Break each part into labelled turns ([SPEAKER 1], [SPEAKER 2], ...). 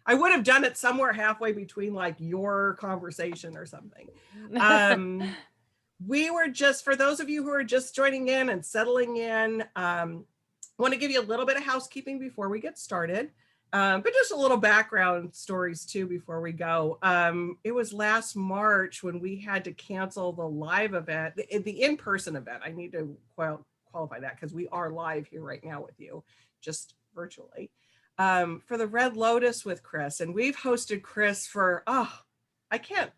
[SPEAKER 1] I would have done it somewhere halfway between like your conversation or something. We were just, for those of you who are just joining in and settling in, want to give you a little bit of housekeeping before we get started. But just a little background stories too before we go. It was last March when we had to cancel the live event, the in-person event. I need to qualify that because we are live here right now with you, just virtually, for the Red Lotus with Chris. And we've hosted Chris for, I can't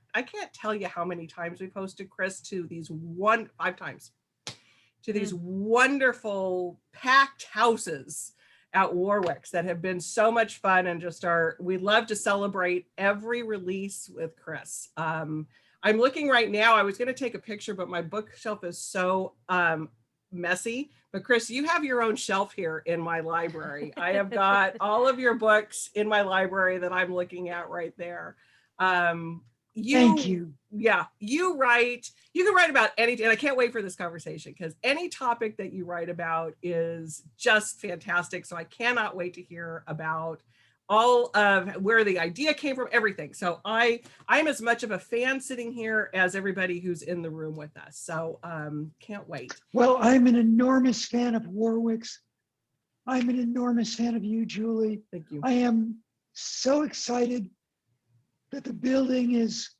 [SPEAKER 1] tell you how many times we've hosted Chris to these 5 times to these wonderful packed houses at Warwick's that have been so much fun, and just we love to celebrate every release with Chris. I'm looking right now, I was going to take a picture, but my bookshelf is so messy. But Chris, you have your own shelf here in my library. I have got all of your books in my library that I'm looking at right there.
[SPEAKER 2] Thank you.
[SPEAKER 1] Yeah, you can write about anything, and I can't wait for this conversation because any topic that you write about is just fantastic. So I cannot wait to hear about all of where the idea came from, everything. So I'm as much of a fan sitting here as everybody who's in the room with us. So can't wait.
[SPEAKER 2] Well, I'm an enormous fan of Warwick's. I'm an enormous fan of you, Julie.
[SPEAKER 1] Thank you.
[SPEAKER 2] I am so excited that the building is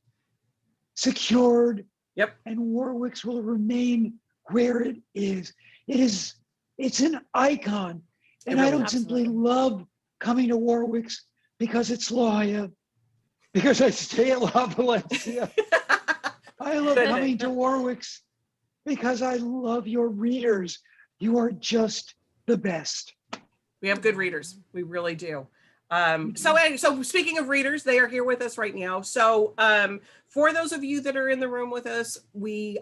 [SPEAKER 2] secured.
[SPEAKER 1] Yep.
[SPEAKER 2] And Warwick's will remain where it is. It's an icon. And I don't simply love coming to Warwick's because it's La Jolla, because I stay at La Valencia. I love coming to Warwick's because I love your readers. You are just the best.
[SPEAKER 1] We have good readers. We really do. So speaking of readers, they are here with us right now. So for those of you that are in the room with us, we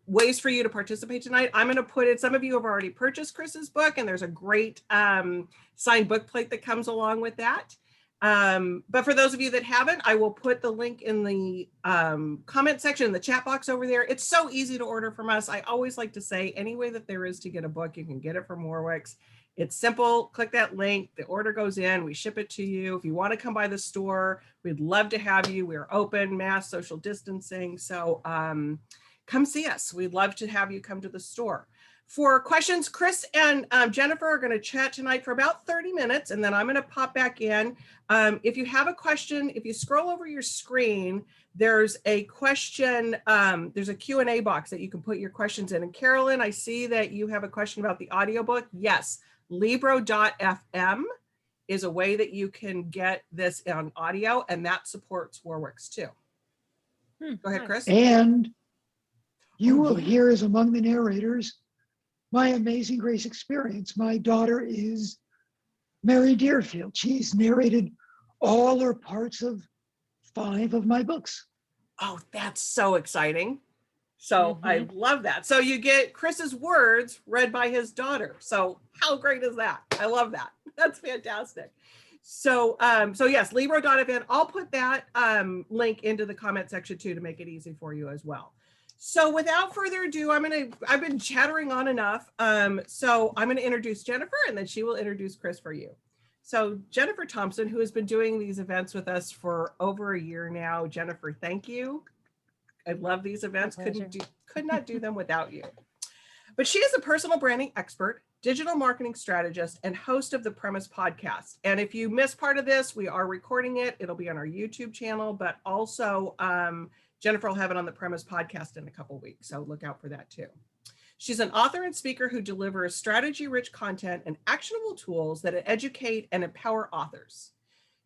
[SPEAKER 1] ways for you to participate tonight. I'm going to put it, some of you have already purchased Chris's book, and there's a great signed book plate that comes along with that. But for those of you that haven't, I will put the link in the comment section, in the chat box over there. It's so easy to order from us. I always like to say, any way that there is to get a book, you can get it from Warwick's. It's simple. Click that link. The order goes in. We ship it to you. If you want to come by the store, we'd love to have you. We're open, mass social distancing. So come see us. We'd love to have you come to the store. For questions, Chris and Jennifer are going to chat tonight for about 30 minutes, and then I'm going to pop back in. If you have a question, if you scroll over your screen, there's a question, there's a Q&A box that you can put your questions in. And Carolyn, I see that you have a question about the audiobook. Yes. Libro.fm is a way that you can get this on audio, and that supports Warwick's too. Go ahead, Chris.
[SPEAKER 2] And you will hear, as among the narrators, my Amazing Grace experience. My daughter is Mary Deerfield. She's narrated all or parts of 5 of my books.
[SPEAKER 1] Oh, that's so exciting. So I love that. So you get Chris's words read by his daughter. So how great is that? I love that. That's fantastic. So yes, Libro.fm. I'll put that link into the comment section too to make it easy for you as well. So without further ado, I've been chattering on enough. So I'm going to introduce Jennifer, and then she will introduce Chris for you. So Jeniffer Thompson, who has been doing these events with us for over a year now. Jennifer, thank you. I love these events. Could not do them without you. But she is a personal branding expert, digital marketing strategist, and host of the Premise podcast. And if you missed part of this, we are recording it. It'll be on our YouTube channel, but also Jennifer will have it on the Premise podcast in a couple weeks. So look out for that too. She's an author and speaker who delivers strategy-rich content and actionable tools that educate and empower authors.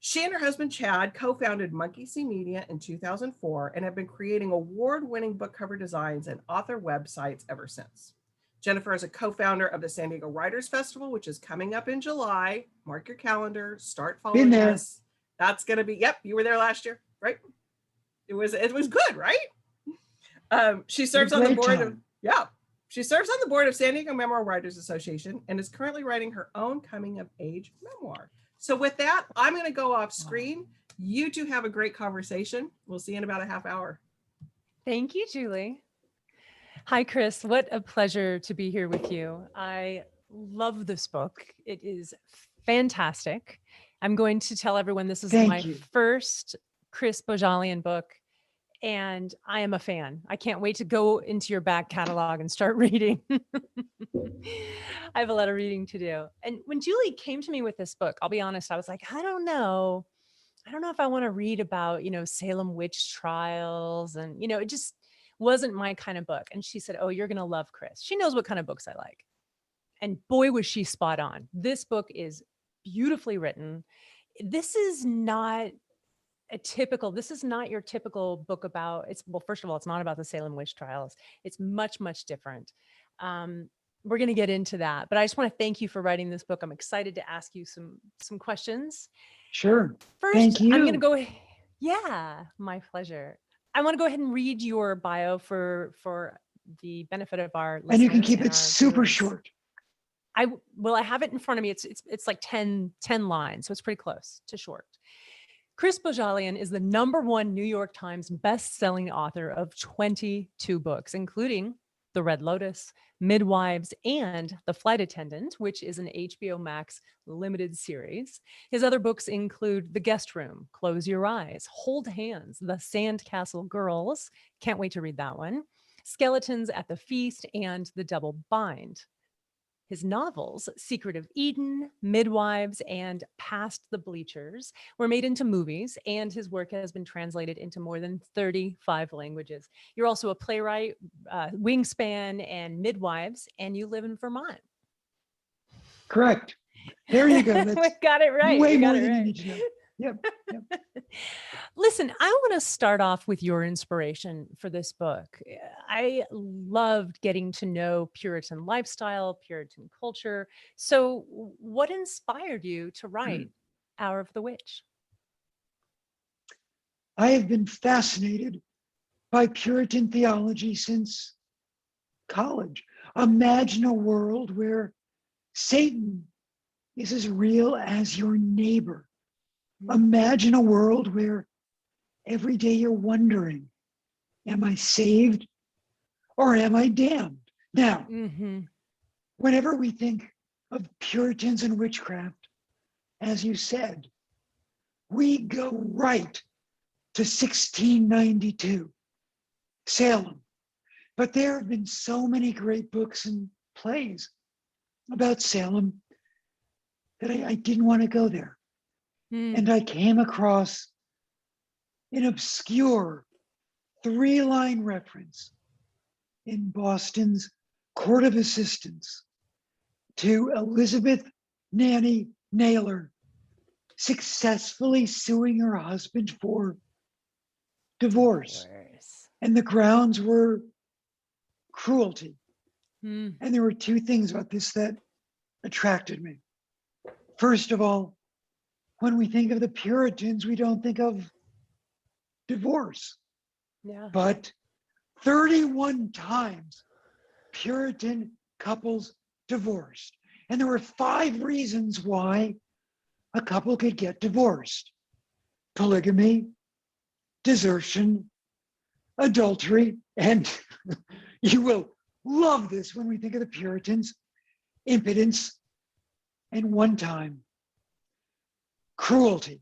[SPEAKER 1] She and her husband, Chad, co-founded Monkey See Media in 2004 and have been creating award-winning book cover designs and author websites ever since. Jennifer is a co-founder of the San Diego Writers Festival, which is coming up in July. Mark your calendar, start following us. That's going to be, yep, you were there last year, right? It was good, right? She serves on the board of, she serves on the board of San Diego Memoir Writers Association and is currently writing her own coming of age memoir. So with that, I'm going to go off screen. You two have a great conversation. We'll see you in about a half hour.
[SPEAKER 3] Thank you, Julie. Hi, Chris. What a pleasure to be here with you. I love this book. It is fantastic. I'm going to tell everyone this is
[SPEAKER 2] Thank
[SPEAKER 3] my
[SPEAKER 2] you.
[SPEAKER 3] first Chris Bohjalian book, and I am a fan. I can't wait to go into your back catalog and start reading. I have a lot of reading to do. And when Julie came to me with this book, I'll be honest, I was like, I don't know. I don't know if I want to read about, Salem witch trials. And, it just wasn't my kind of book. And she said, oh, you're going to love Chris. She knows what kind of books I like. And boy, was she spot on. This book is beautifully written. This is not your typical book about, well, first of all, it's not about the Salem witch trials. It's much, much different. We're going to get into that, but I just want to thank you for writing this book. I'm excited to ask you some questions.
[SPEAKER 2] Sure.
[SPEAKER 3] First,
[SPEAKER 2] Thank you.
[SPEAKER 3] I'm going to go. Yeah, my pleasure. I want to go ahead and read your bio for the benefit of our listeners.
[SPEAKER 2] And you can keep
[SPEAKER 3] and
[SPEAKER 2] it
[SPEAKER 3] our
[SPEAKER 2] super
[SPEAKER 3] viewers.
[SPEAKER 2] short.
[SPEAKER 3] I have it in front of me. It's like 10 lines, so it's pretty close to short. Chris Bohjalian is the #1 New York Times best-selling author of 22 books, including The Red Lotus, Midwives, and The Flight Attendant, which is an HBO Max limited series. His other books include The Guest Room, Close Your Eyes, Hold Hands, The Sandcastle Girls, can't wait to read that one, Skeletons at the Feast, and The Double Bind. His novels, Secret of Eden, Midwives, and Past the Bleachers, were made into movies, and his work has been translated into more than 35 languages. You're also a playwright, Wingspan, and Midwives, and you live in Vermont.
[SPEAKER 2] Correct. There you go.
[SPEAKER 3] We got it right.
[SPEAKER 2] Way more than you need to know. Yep.
[SPEAKER 3] Listen, I want to start off with your inspiration for this book. I loved getting to know Puritan lifestyle, Puritan culture. So what inspired you to write Hour of the Witch?
[SPEAKER 2] I have been fascinated by Puritan theology since college. Imagine a world where Satan is as real as your neighbor. Imagine a world where every day you're wondering, am I saved or am I damned? Now, whenever we think of Puritans and witchcraft, as you said, we go right to 1692, Salem. But there have been so many great books and plays about Salem that I didn't want to go there. And I came across an obscure 3-line reference in Boston's Court of Assistance to Elizabeth Nanny Naylor successfully suing her husband for divorce. And the grounds were cruelty. And there were 2 things about this that attracted me. First of all, when we think of the Puritans, we don't think of divorce.
[SPEAKER 3] Yeah.
[SPEAKER 2] But 31 times Puritan couples divorced. And there were 5 reasons why a couple could get divorced: polygamy, desertion, adultery, and you will love this when we think of the Puritans: impotence, and one time, cruelty.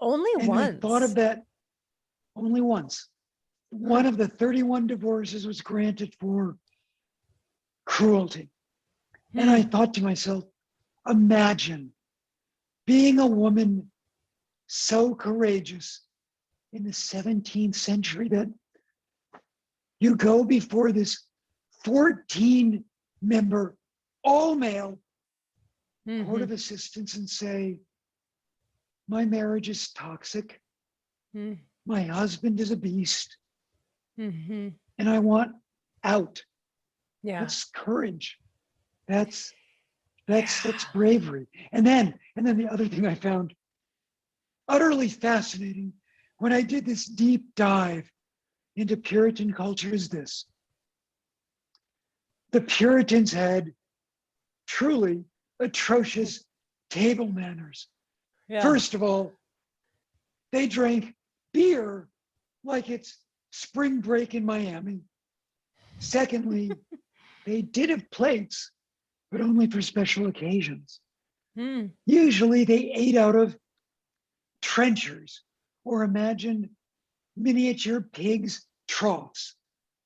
[SPEAKER 3] Only
[SPEAKER 2] And
[SPEAKER 3] once.
[SPEAKER 2] I thought of that only once. One of the 31 divorces was granted for cruelty. And I thought to myself, imagine being a woman so courageous in the 17th century that you go before this 14-member, all-male Court of Assistance and say, my marriage is toxic. My husband is a beast. And I want out.
[SPEAKER 3] Yeah.
[SPEAKER 2] That's courage. That's bravery. And then the other thing I found utterly fascinating when I did this deep dive into Puritan culture is this. The Puritans had truly atrocious table manners.
[SPEAKER 3] Yeah.
[SPEAKER 2] First of all, they drank beer like it's spring break in Miami. Secondly, they did have plates, but only for special occasions.
[SPEAKER 3] Hmm.
[SPEAKER 2] Usually they ate out of trenchers, or imagine miniature pigs' troughs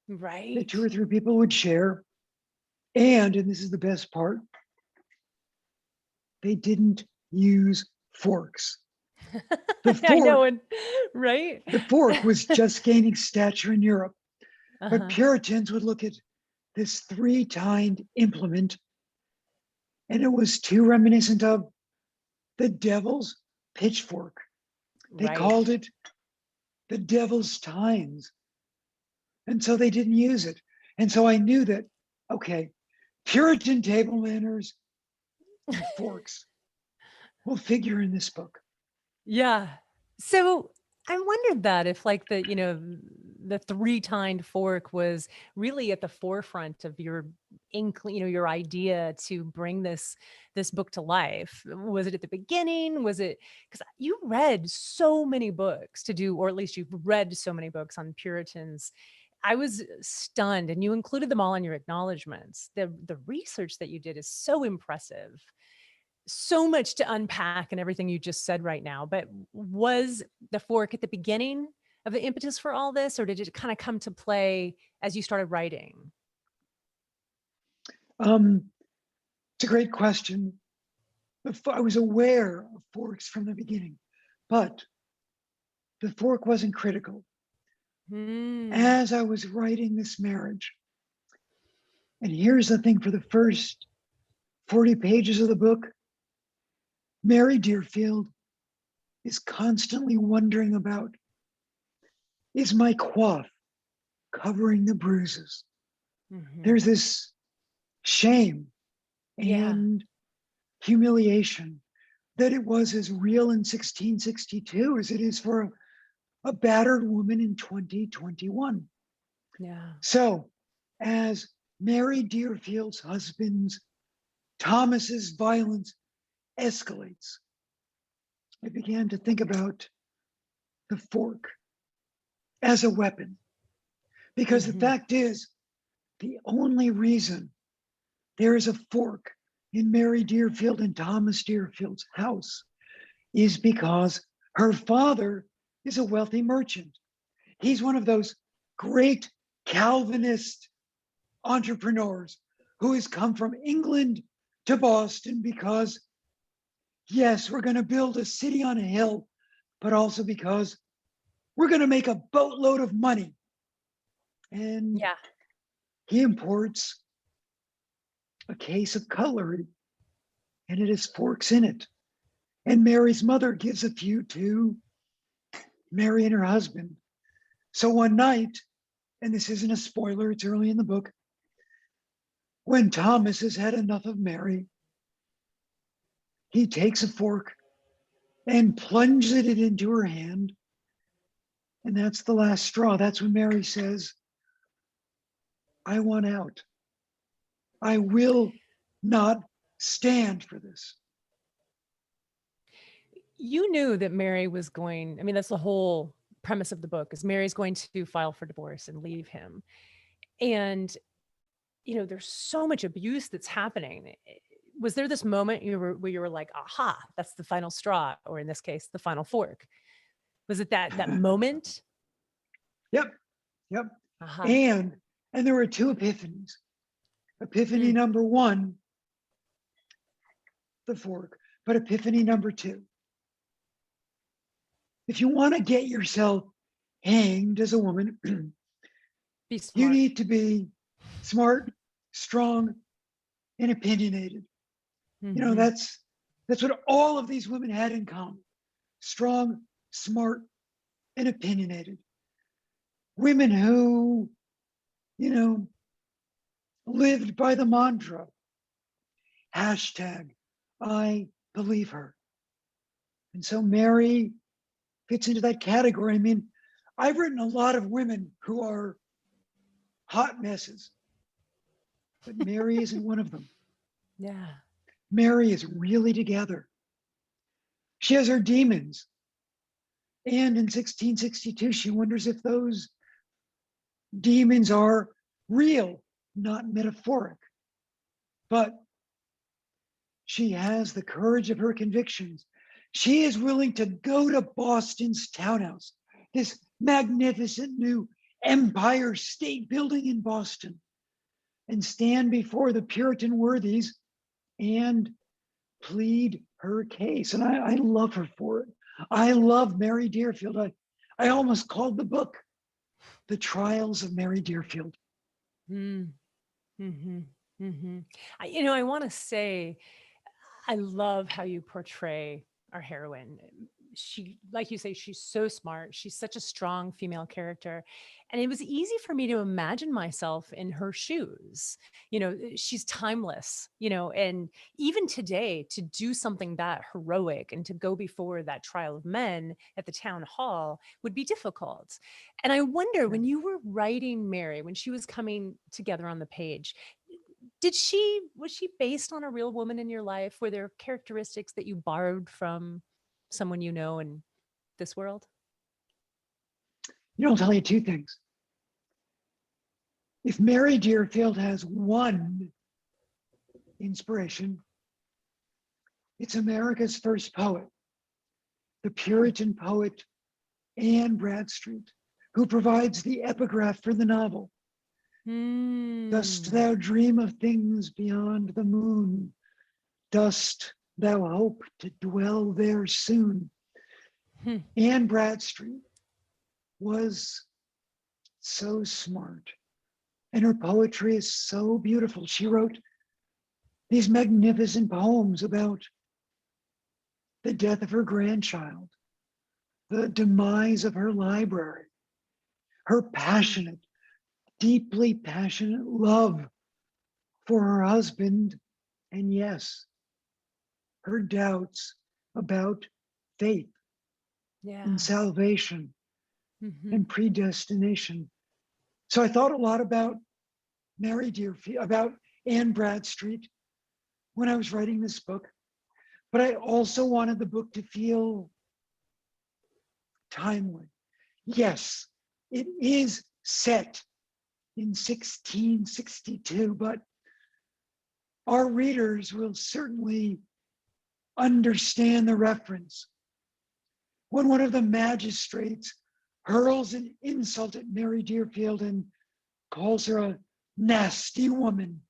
[SPEAKER 2] that
[SPEAKER 3] Right.
[SPEAKER 2] 2 or 3 people would share. And this is the best part, they didn't use forks. The
[SPEAKER 3] I know,
[SPEAKER 2] fork,
[SPEAKER 3] and right.
[SPEAKER 2] the fork was just gaining stature in Europe, but
[SPEAKER 3] Uh-huh.
[SPEAKER 2] Puritans would look at this 3-tined implement, and it was too reminiscent of the devil's pitchfork. They
[SPEAKER 3] Right.
[SPEAKER 2] called it the devil's tines. And so they didn't use it. And so I knew that, okay, Puritan table manners and forks will figure in this book.
[SPEAKER 3] Yeah. So I wondered that if like the 3-tined fork was really at the forefront of your your idea to bring this book to life. Was it at the beginning? Was it because you read so many books to do, or at least you've read so many books on Puritans. I was stunned, and you included them all in your acknowledgments. The research that you did is so impressive, so much to unpack and everything you just said right now. But was the fork at the beginning of the impetus for all this, or did it kind of come to play as you started writing?
[SPEAKER 2] Um, it's a great question. I was aware of forks from the beginning, but the fork wasn't critical.
[SPEAKER 3] Hmm.
[SPEAKER 2] As I was writing this marriage, and here's the thing, for the first 40 pages of the book, Mary Deerfield is constantly wondering about, is my coif covering the bruises?
[SPEAKER 3] Mhm.
[SPEAKER 2] There's this shame
[SPEAKER 3] Yeah.
[SPEAKER 2] and humiliation that it was as real in 1662 as it is for a battered woman in 2021.
[SPEAKER 3] Yeah.
[SPEAKER 2] So, as Mary Deerfield's husband's Thomas's violence escalates, I began to think about the fork as a weapon. Because the
[SPEAKER 3] Mhm.
[SPEAKER 2] fact is, the only reason there is a fork in Mary Deerfield and Thomas Deerfield's house is because her father is a wealthy merchant. He's one of those great Calvinist entrepreneurs who has come from England to Boston because, yes, we're going to build a city on a hill, but also because we're going to make a boatload of money. And
[SPEAKER 3] Yeah.
[SPEAKER 2] he imports a case of cutlery, and it has forks in it. And Mary's mother gives a few to Mary and her husband. So one night, and this isn't a spoiler, it's early in the book, when Thomas has had enough of Mary, he takes a fork and plunges it into her hand. And that's the last straw. That's when Mary says, I want out. I will not stand for this.
[SPEAKER 3] You knew that Mary was going, I mean, that's the whole premise of the book, is Mary's going to file for divorce and leave him. And there's so much abuse that's happening. Was there this moment where you were like, aha, that's the final straw, or in this case, the final fork? Was it that moment?
[SPEAKER 2] Yep, yep.
[SPEAKER 3] Aha.
[SPEAKER 2] And there were 2 epiphanies. Epiphany
[SPEAKER 3] Mm.
[SPEAKER 2] number 1, the fork, but epiphany number 2. If you want to get yourself hanged as a woman,
[SPEAKER 3] Be
[SPEAKER 2] you
[SPEAKER 3] smart.
[SPEAKER 2] need to be smart, strong, and opinionated.
[SPEAKER 3] Hmm.
[SPEAKER 2] That's what all of these women had in common: strong, smart, and opinionated. Women who, you know, lived by the mantra, hashtag, I believe her. And so Mary fits into that category. I mean, I've written a lot of women who are hot messes, but Mary isn't one of them.
[SPEAKER 3] Yeah.
[SPEAKER 2] Mary is really together. She has her demons. And in 1662, she wonders if those demons are real, not metaphoric. But She has the courage of her convictions. She is willing to go to Boston's townhouse, this magnificent new Empire State Building in Boston, and stand before the Puritan worthies and plead her case. And I love her for it. I love Mary Deerfield. I almost called the book The Trials of Mary Deerfield.
[SPEAKER 3] Mm. Mm-hmm. Mm-hmm. I want to say, I love how you portray our heroine. She, like you say, she's so smart. She's such a strong female character. And it was easy for me to imagine myself in her shoes. She's timeless, and even today to do something that heroic and to go before that trial of men at the town hall would be difficult. And I wonder, when you were writing Mary, when she was coming together on the page, was she based on a real woman in your life? Were there characteristics that you borrowed from someone in this world?
[SPEAKER 2] I'll tell you two things. If Mary Deerfield has one inspiration, it's America's first poet, the Puritan poet Anne Bradstreet, who provides the epigraph for the novel. Dost thou dream of things beyond the moon? Dost thou hope to dwell there soon? Anne Bradstreet was so smart, and her poetry is so beautiful. She wrote these magnificent poems about the death of her grandchild, the demise of her library, her passionate, deeply passionate love for her husband, and yes, her doubts about faith and salvation and predestination. So I thought a lot about Mary Deerfield, about Anne Bradstreet when I was writing this book, but I also wanted the book to feel timely. Yes, it is set in 1662, but our readers will certainly understand the reference when one of the magistrates hurls an insult at Mary Deerfield and calls her a nasty woman.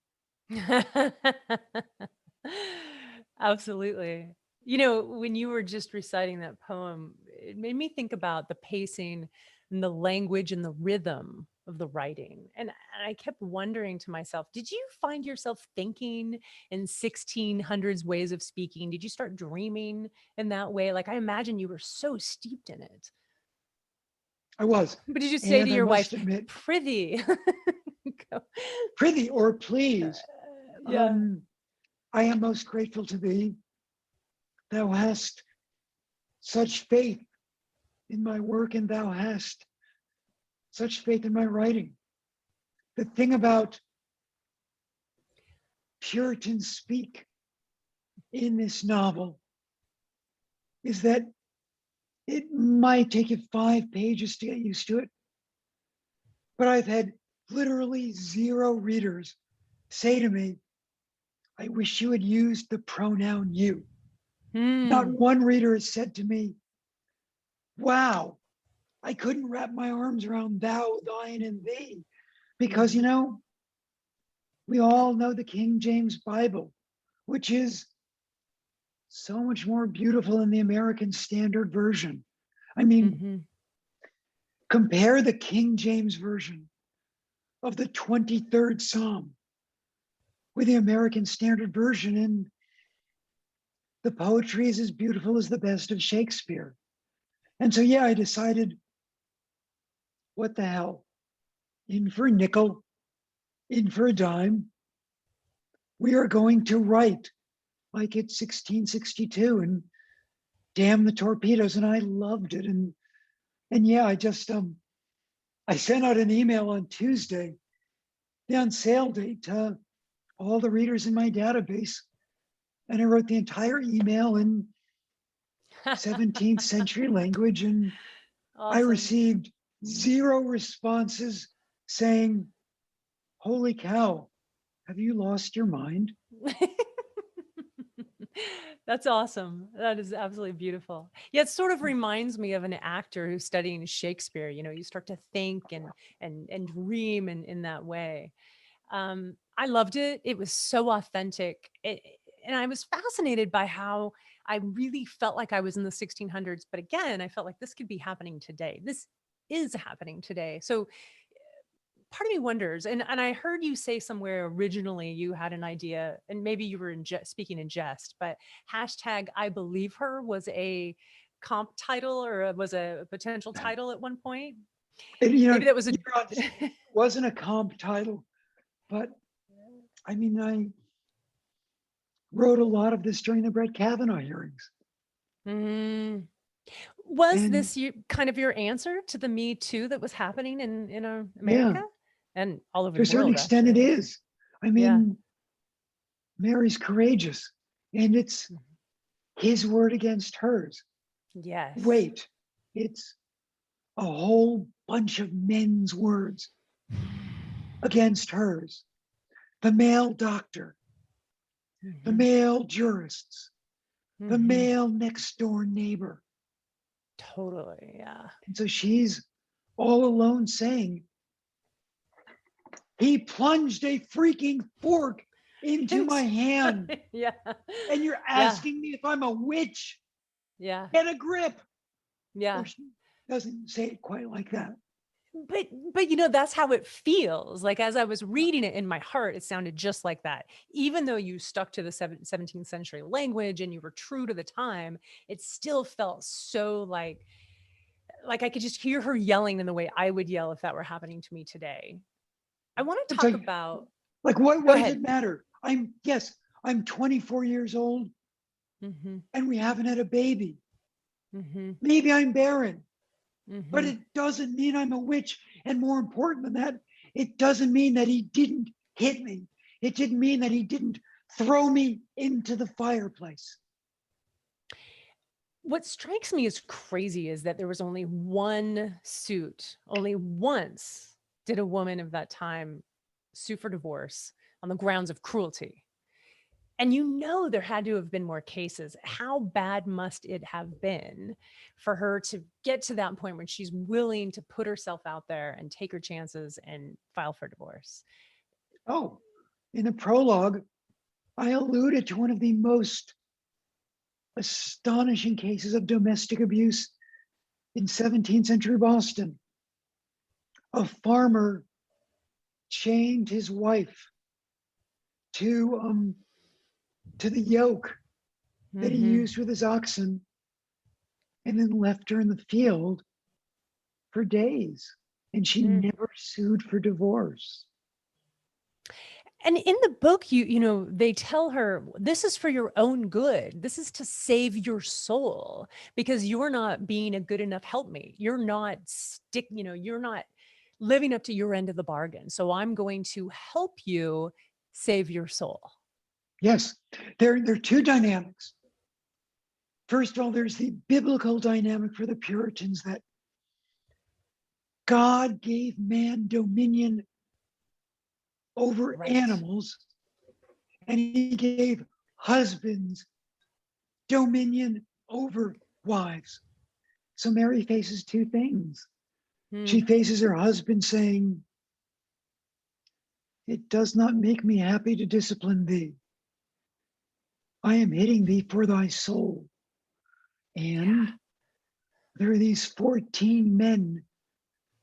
[SPEAKER 3] Absolutely. When you were just reciting that poem, it made me think about the pacing and the language and the rhythm of the writing. And I kept wondering to myself, did you find yourself thinking in 1600s ways of speaking? Did you start dreaming in that way? Like, I imagine you were so steeped in it.
[SPEAKER 2] I was.
[SPEAKER 3] But did you say to
[SPEAKER 2] I
[SPEAKER 3] your wife,
[SPEAKER 2] admit,
[SPEAKER 3] prithee?
[SPEAKER 2] prithee or please?
[SPEAKER 3] Yeah.
[SPEAKER 2] I am most grateful to thee. Thou hast such faith in my work, and thou hast such faith in my writing. The thing about Puritan speak in this novel is that it might take you 5 pages to get used to it, but I've had literally 0 readers say to me, I wish you had used the pronoun you. Not one reader has said to me, wow, I couldn't wrap my arms around thou, thine, and thee. Because, we all know the King James Bible, which is so much more beautiful than the American Standard Version. I mean, compare the King James Version of the 23rd Psalm with the American Standard Version, and the poetry is as beautiful as the best of Shakespeare. And so, I decided, what the hell? In for a nickel, in for a dime. We are going to write like it's 1662 and damn the torpedoes. And I loved it. And I just, I sent out an email on Tuesday, the on sale date, to all the readers in my database. And I wrote the entire email in 17th century language. And I received 0 responses saying, holy cow, have you lost your mind?
[SPEAKER 3] That's awesome. That is absolutely beautiful. Yeah, it sort of reminds me of an actor who's studying Shakespeare. You know, you start to think and dream in that way. I loved it. It was so authentic. And I was fascinated by how I really felt like I was in the 1600s. But again, I felt like this could be happening today. This is happening today. So part of me wonders, and I heard you say somewhere originally you had an idea, and maybe you were speaking in jest, but hashtag I believe her was a comp title or was a potential title at one point.
[SPEAKER 2] And,
[SPEAKER 3] Maybe that was a
[SPEAKER 2] you're on- it wasn't a comp title, but I mean, I wrote a lot of this during the Brett Kavanaugh hearings.
[SPEAKER 3] Mm. Was
[SPEAKER 2] And
[SPEAKER 3] this kind of your answer to the Me Too that was happening in
[SPEAKER 2] yeah,
[SPEAKER 3] America and all over
[SPEAKER 2] to a
[SPEAKER 3] the
[SPEAKER 2] certain
[SPEAKER 3] world?
[SPEAKER 2] extent, it
[SPEAKER 3] Actually,
[SPEAKER 2] is. I
[SPEAKER 3] yeah.
[SPEAKER 2] mean, Mary's courageous, and it's his word against hers.
[SPEAKER 3] Yes.
[SPEAKER 2] Wait, it's a whole bunch of men's words against hers. The male doctor, the male jurists, the male next door neighbor.
[SPEAKER 3] Totally. Yeah.
[SPEAKER 2] And so she's all alone saying, he plunged a freaking fork into my hand.
[SPEAKER 3] Yeah.
[SPEAKER 2] And you're
[SPEAKER 3] Yeah.
[SPEAKER 2] asking me if I'm a witch?
[SPEAKER 3] Yeah.
[SPEAKER 2] Get a grip.
[SPEAKER 3] Yeah.
[SPEAKER 2] Or she doesn't say it quite like that.
[SPEAKER 3] But you know, that's how it feels. Like as I was reading it in my heart, it sounded just like that. Even though you stuck to the 17th century language and you were true to the time, it still felt so like I could just hear her yelling in the way I would yell if that were happening to me today. I want to
[SPEAKER 2] It's
[SPEAKER 3] talk about.
[SPEAKER 2] like
[SPEAKER 3] Go
[SPEAKER 2] what does
[SPEAKER 3] ahead.
[SPEAKER 2] it matter? I'm 24 years old and we haven't had a baby. Maybe I'm barren, but it doesn't mean I'm a witch. And more important than that, it doesn't mean that he didn't hit me. It didn't mean that he didn't throw me into the fireplace.
[SPEAKER 3] What strikes me as crazy is that there was only one suit. Only once did a woman of that time sue for divorce on the grounds of cruelty. And you know there had to have been more cases. How bad must it have been for her to get to that point when she's willing to put herself out there and take her chances and file for divorce?
[SPEAKER 2] Oh, in the prologue, I alluded to one of the most astonishing cases of domestic abuse in 17th century Boston. A farmer chained his wife to the yoke that he used with his oxen and then left her in the field for days. And she never sued for divorce.
[SPEAKER 3] And in the book, you know, they tell her, this is for your own good. This is to save your soul because you're not being a good enough helpmate. You're not you're not living up to your end of the bargain. So I'm going to help you save your soul.
[SPEAKER 2] Yes, there are two dynamics. First of all, there's the biblical dynamic for the Puritans that God gave man dominion over animals, and he gave husbands dominion over wives. So Mary faces two things. She faces her husband saying, it does not make me happy to discipline thee. I am hitting thee for thy soul. And there are these 14 men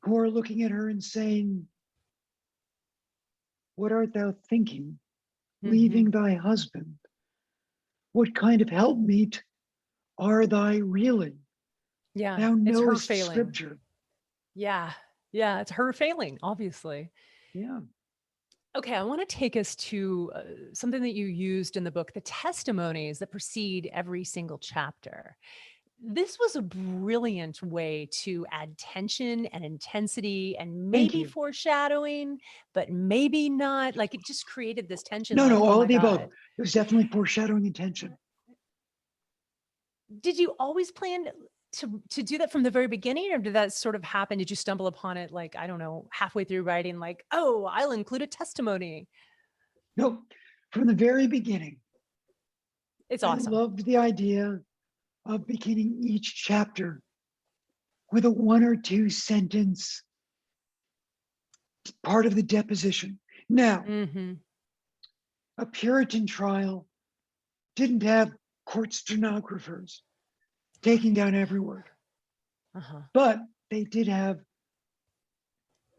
[SPEAKER 2] who are looking at her and saying, what art thou thinking, leaving thy husband? What kind of helpmeet are thy really?
[SPEAKER 3] Yeah,
[SPEAKER 2] Thou
[SPEAKER 3] it's her
[SPEAKER 2] knowest
[SPEAKER 3] failing.
[SPEAKER 2] scripture.
[SPEAKER 3] Yeah, yeah, it's her failing, obviously.
[SPEAKER 2] Yeah.
[SPEAKER 3] Okay, I want to take us to something that you used in the book, the testimonies that precede every single chapter. This was a brilliant way to add tension and intensity and maybe foreshadowing, but maybe not. Like it just created this tension.
[SPEAKER 2] No,
[SPEAKER 3] like, oh
[SPEAKER 2] all
[SPEAKER 3] my
[SPEAKER 2] of the above.
[SPEAKER 3] God.
[SPEAKER 2] It was definitely foreshadowing intention.
[SPEAKER 3] Did you always plan to do that from the very beginning, or did that sort of happen? Did you stumble upon it like, I don't know, halfway through writing, like, oh, I'll include a testimony?
[SPEAKER 2] No, from the very beginning,
[SPEAKER 3] It's
[SPEAKER 2] I
[SPEAKER 3] awesome.
[SPEAKER 2] loved the idea of beginning each chapter with a 1 or 2 sentence part of the deposition. Now,
[SPEAKER 3] Mm-hmm.
[SPEAKER 2] a Puritan trial didn't have court stenographers taking down every word,
[SPEAKER 3] Uh-huh.
[SPEAKER 2] but they did have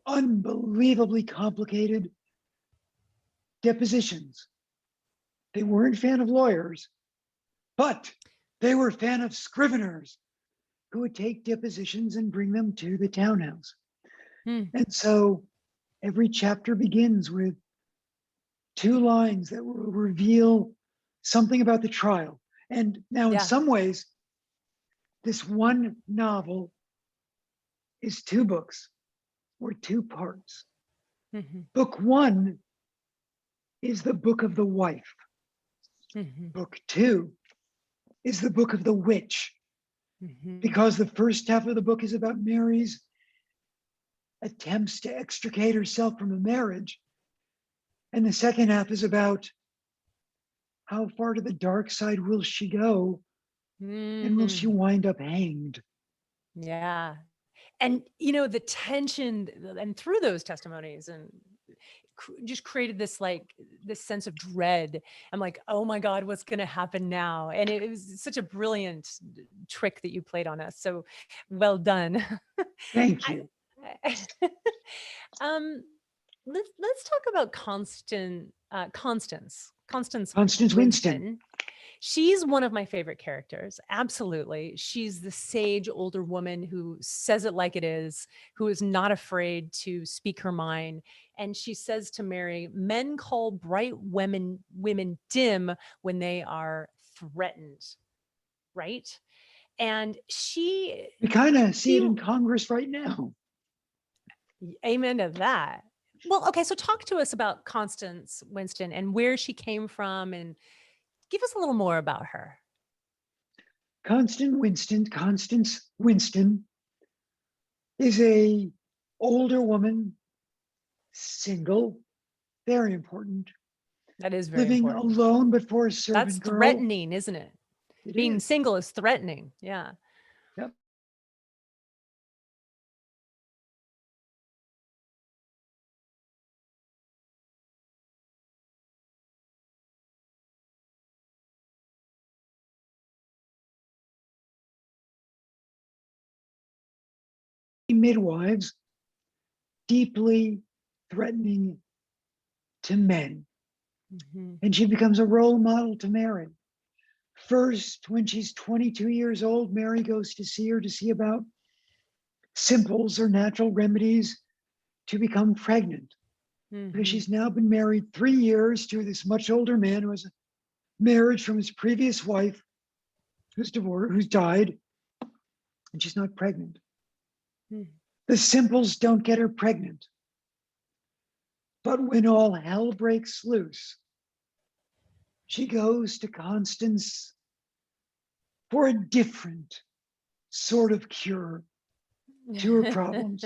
[SPEAKER 2] unbelievably complicated depositions. They weren't a fan of lawyers, but they were a fan of scriveners who would take depositions and bring them to the townhouse.
[SPEAKER 3] Mm.
[SPEAKER 2] And so every chapter begins with 2 lines that will reveal something about the trial. And now, in
[SPEAKER 3] Yeah.
[SPEAKER 2] some ways, this one novel is 2 books or 2 parts.
[SPEAKER 3] Mm-hmm.
[SPEAKER 2] Book 1 is the book of the wife.
[SPEAKER 3] Mm-hmm.
[SPEAKER 2] Book 2 is the book of the witch,
[SPEAKER 3] Mm-hmm.
[SPEAKER 2] because the first half of the book is about Mary's attempts to extricate herself from a marriage. And the second half is about how far to the dark side will she go, and will she
[SPEAKER 3] Mm.
[SPEAKER 2] wind up hanged?
[SPEAKER 3] Yeah. And the tension and through those testimonies and just created this sense of dread. I'm like, oh my God, what's going to happen now? And it was such a brilliant trick that you played on us. So well done.
[SPEAKER 2] Thank
[SPEAKER 3] I,
[SPEAKER 2] you.
[SPEAKER 3] I- um, let's talk about Constance
[SPEAKER 2] Constance Winston.
[SPEAKER 3] Winston. She's one of my favorite characters. Absolutely. She's the sage older woman who says it like it is, who is not afraid to speak her mind. And she says to Mary, men call bright women dim when they are threatened. Right. And
[SPEAKER 2] We kind of see
[SPEAKER 3] she,
[SPEAKER 2] it in Congress right now.
[SPEAKER 3] amen to that. Well, okay. So talk to us about Constance Winston and where she came from, and give us a little more about her.
[SPEAKER 2] Constance Winston is a older woman, single, very important,
[SPEAKER 3] That is very
[SPEAKER 2] living
[SPEAKER 3] important.
[SPEAKER 2] alone but for a
[SPEAKER 3] That's
[SPEAKER 2] servant girl.
[SPEAKER 3] threatening, isn't it?
[SPEAKER 2] It
[SPEAKER 3] Being
[SPEAKER 2] is.
[SPEAKER 3] single is threatening. Yeah.
[SPEAKER 2] Yep. Midwives, deeply threatening to men.
[SPEAKER 3] Mhm.
[SPEAKER 2] And she becomes a role model to Mary. First, when she's 22 years old, Mary goes to see her to see about simples or natural remedies to become pregnant. Because
[SPEAKER 3] Mhm.
[SPEAKER 2] she's now been married 3 years to this much older man who has a marriage from his previous wife, who's divorced, who's died, and she's not pregnant.
[SPEAKER 3] Mm.
[SPEAKER 2] The simples don't get her pregnant. But when all hell breaks loose, she goes to Constance for a different sort of cure to her problems.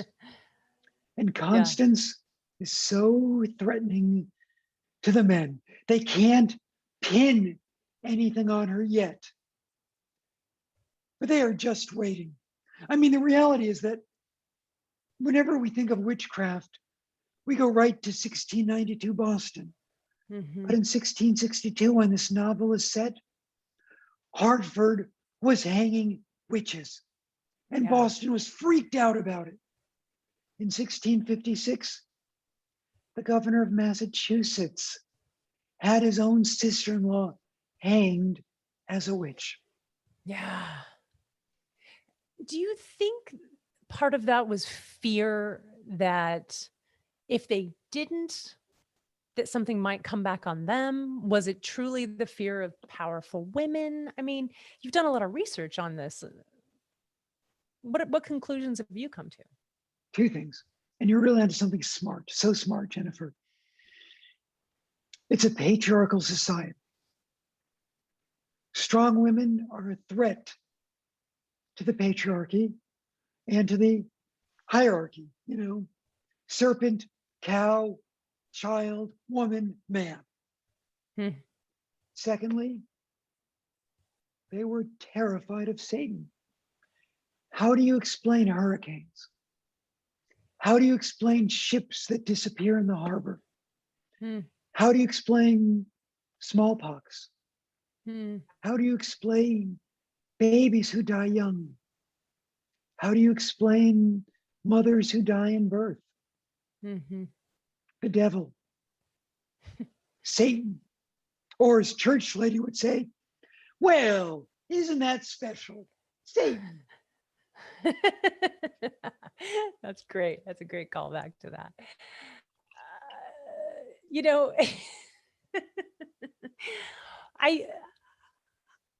[SPEAKER 2] And
[SPEAKER 3] Yeah.
[SPEAKER 2] Constance is so threatening to the men. They can't pin anything on her yet, but they are just waiting. I mean, the reality is that whenever we think of witchcraft, we go right to 1692 Boston. But
[SPEAKER 3] Mhm.
[SPEAKER 2] in 1662, when this novel is set, Hartford was hanging witches, and
[SPEAKER 3] Yeah.
[SPEAKER 2] Boston was freaked out about it. In 1656, the governor of Massachusetts had his own sister-in-law hanged as a witch.
[SPEAKER 3] Yeah. Do you think part of that was fear that if they didn't, that something might come back on them? Was it truly the fear of powerful women? I mean, you've done a lot of research on this. What conclusions have you come to?
[SPEAKER 2] 2 things. And you're really onto something smart, so smart, Jeniffer. It's a patriarchal society. Strong women are a threat to the patriarchy and to the hierarchy, serpent, cow, child, woman, man.
[SPEAKER 3] Hmm.
[SPEAKER 2] Secondly, They were terrified of Satan. How do you explain hurricanes? How do you explain ships that disappear in the harbor?
[SPEAKER 3] Hmm.
[SPEAKER 2] How do you explain smallpox?
[SPEAKER 3] Hmm.
[SPEAKER 2] How do you explain babies who die young? How do you explain mothers who die in birth?
[SPEAKER 3] Mm-hmm.
[SPEAKER 2] The devil, Satan, or as church lady would say, well, isn't that special? Satan.
[SPEAKER 3] That's great. That's a great callback to that. You know, I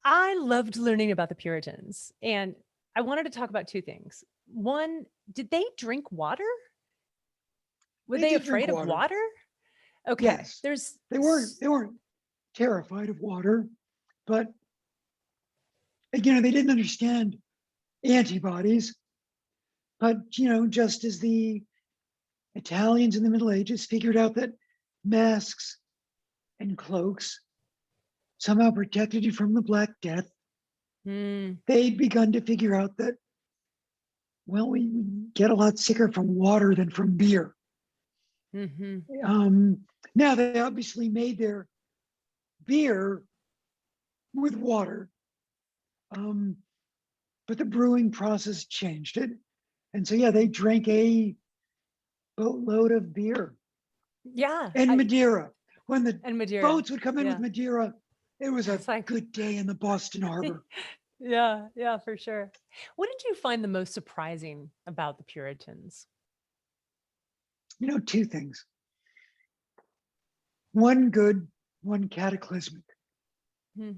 [SPEAKER 3] I loved learning about the Puritans, and I wanted to talk about two things. One, did they drink water? Were
[SPEAKER 2] They
[SPEAKER 3] they
[SPEAKER 2] did drink
[SPEAKER 3] afraid of
[SPEAKER 2] water.
[SPEAKER 3] water? Okay.
[SPEAKER 2] Yes.
[SPEAKER 3] There's
[SPEAKER 2] They weren't terrified of water, but again, they didn't understand antibodies. But just as the Italians in the Middle Ages figured out that masks and cloaks somehow protected you from the Black Death, they'd begun to figure out that, well, we get a lot sicker from water than from beer.
[SPEAKER 3] Mm-hmm.
[SPEAKER 2] Now, they obviously made their beer with water, but the brewing process changed it. And so, yeah, they drank a boatload of beer
[SPEAKER 3] Yeah.
[SPEAKER 2] and Madeira. When the
[SPEAKER 3] And Madeira.
[SPEAKER 2] boats would come in with Madeira, it was a
[SPEAKER 3] It's like-
[SPEAKER 2] good day in the Boston Harbor.
[SPEAKER 3] Yeah, for sure. What did you find the most surprising about the Puritans?
[SPEAKER 2] Two things. One good, one cataclysmic.
[SPEAKER 3] Hmm.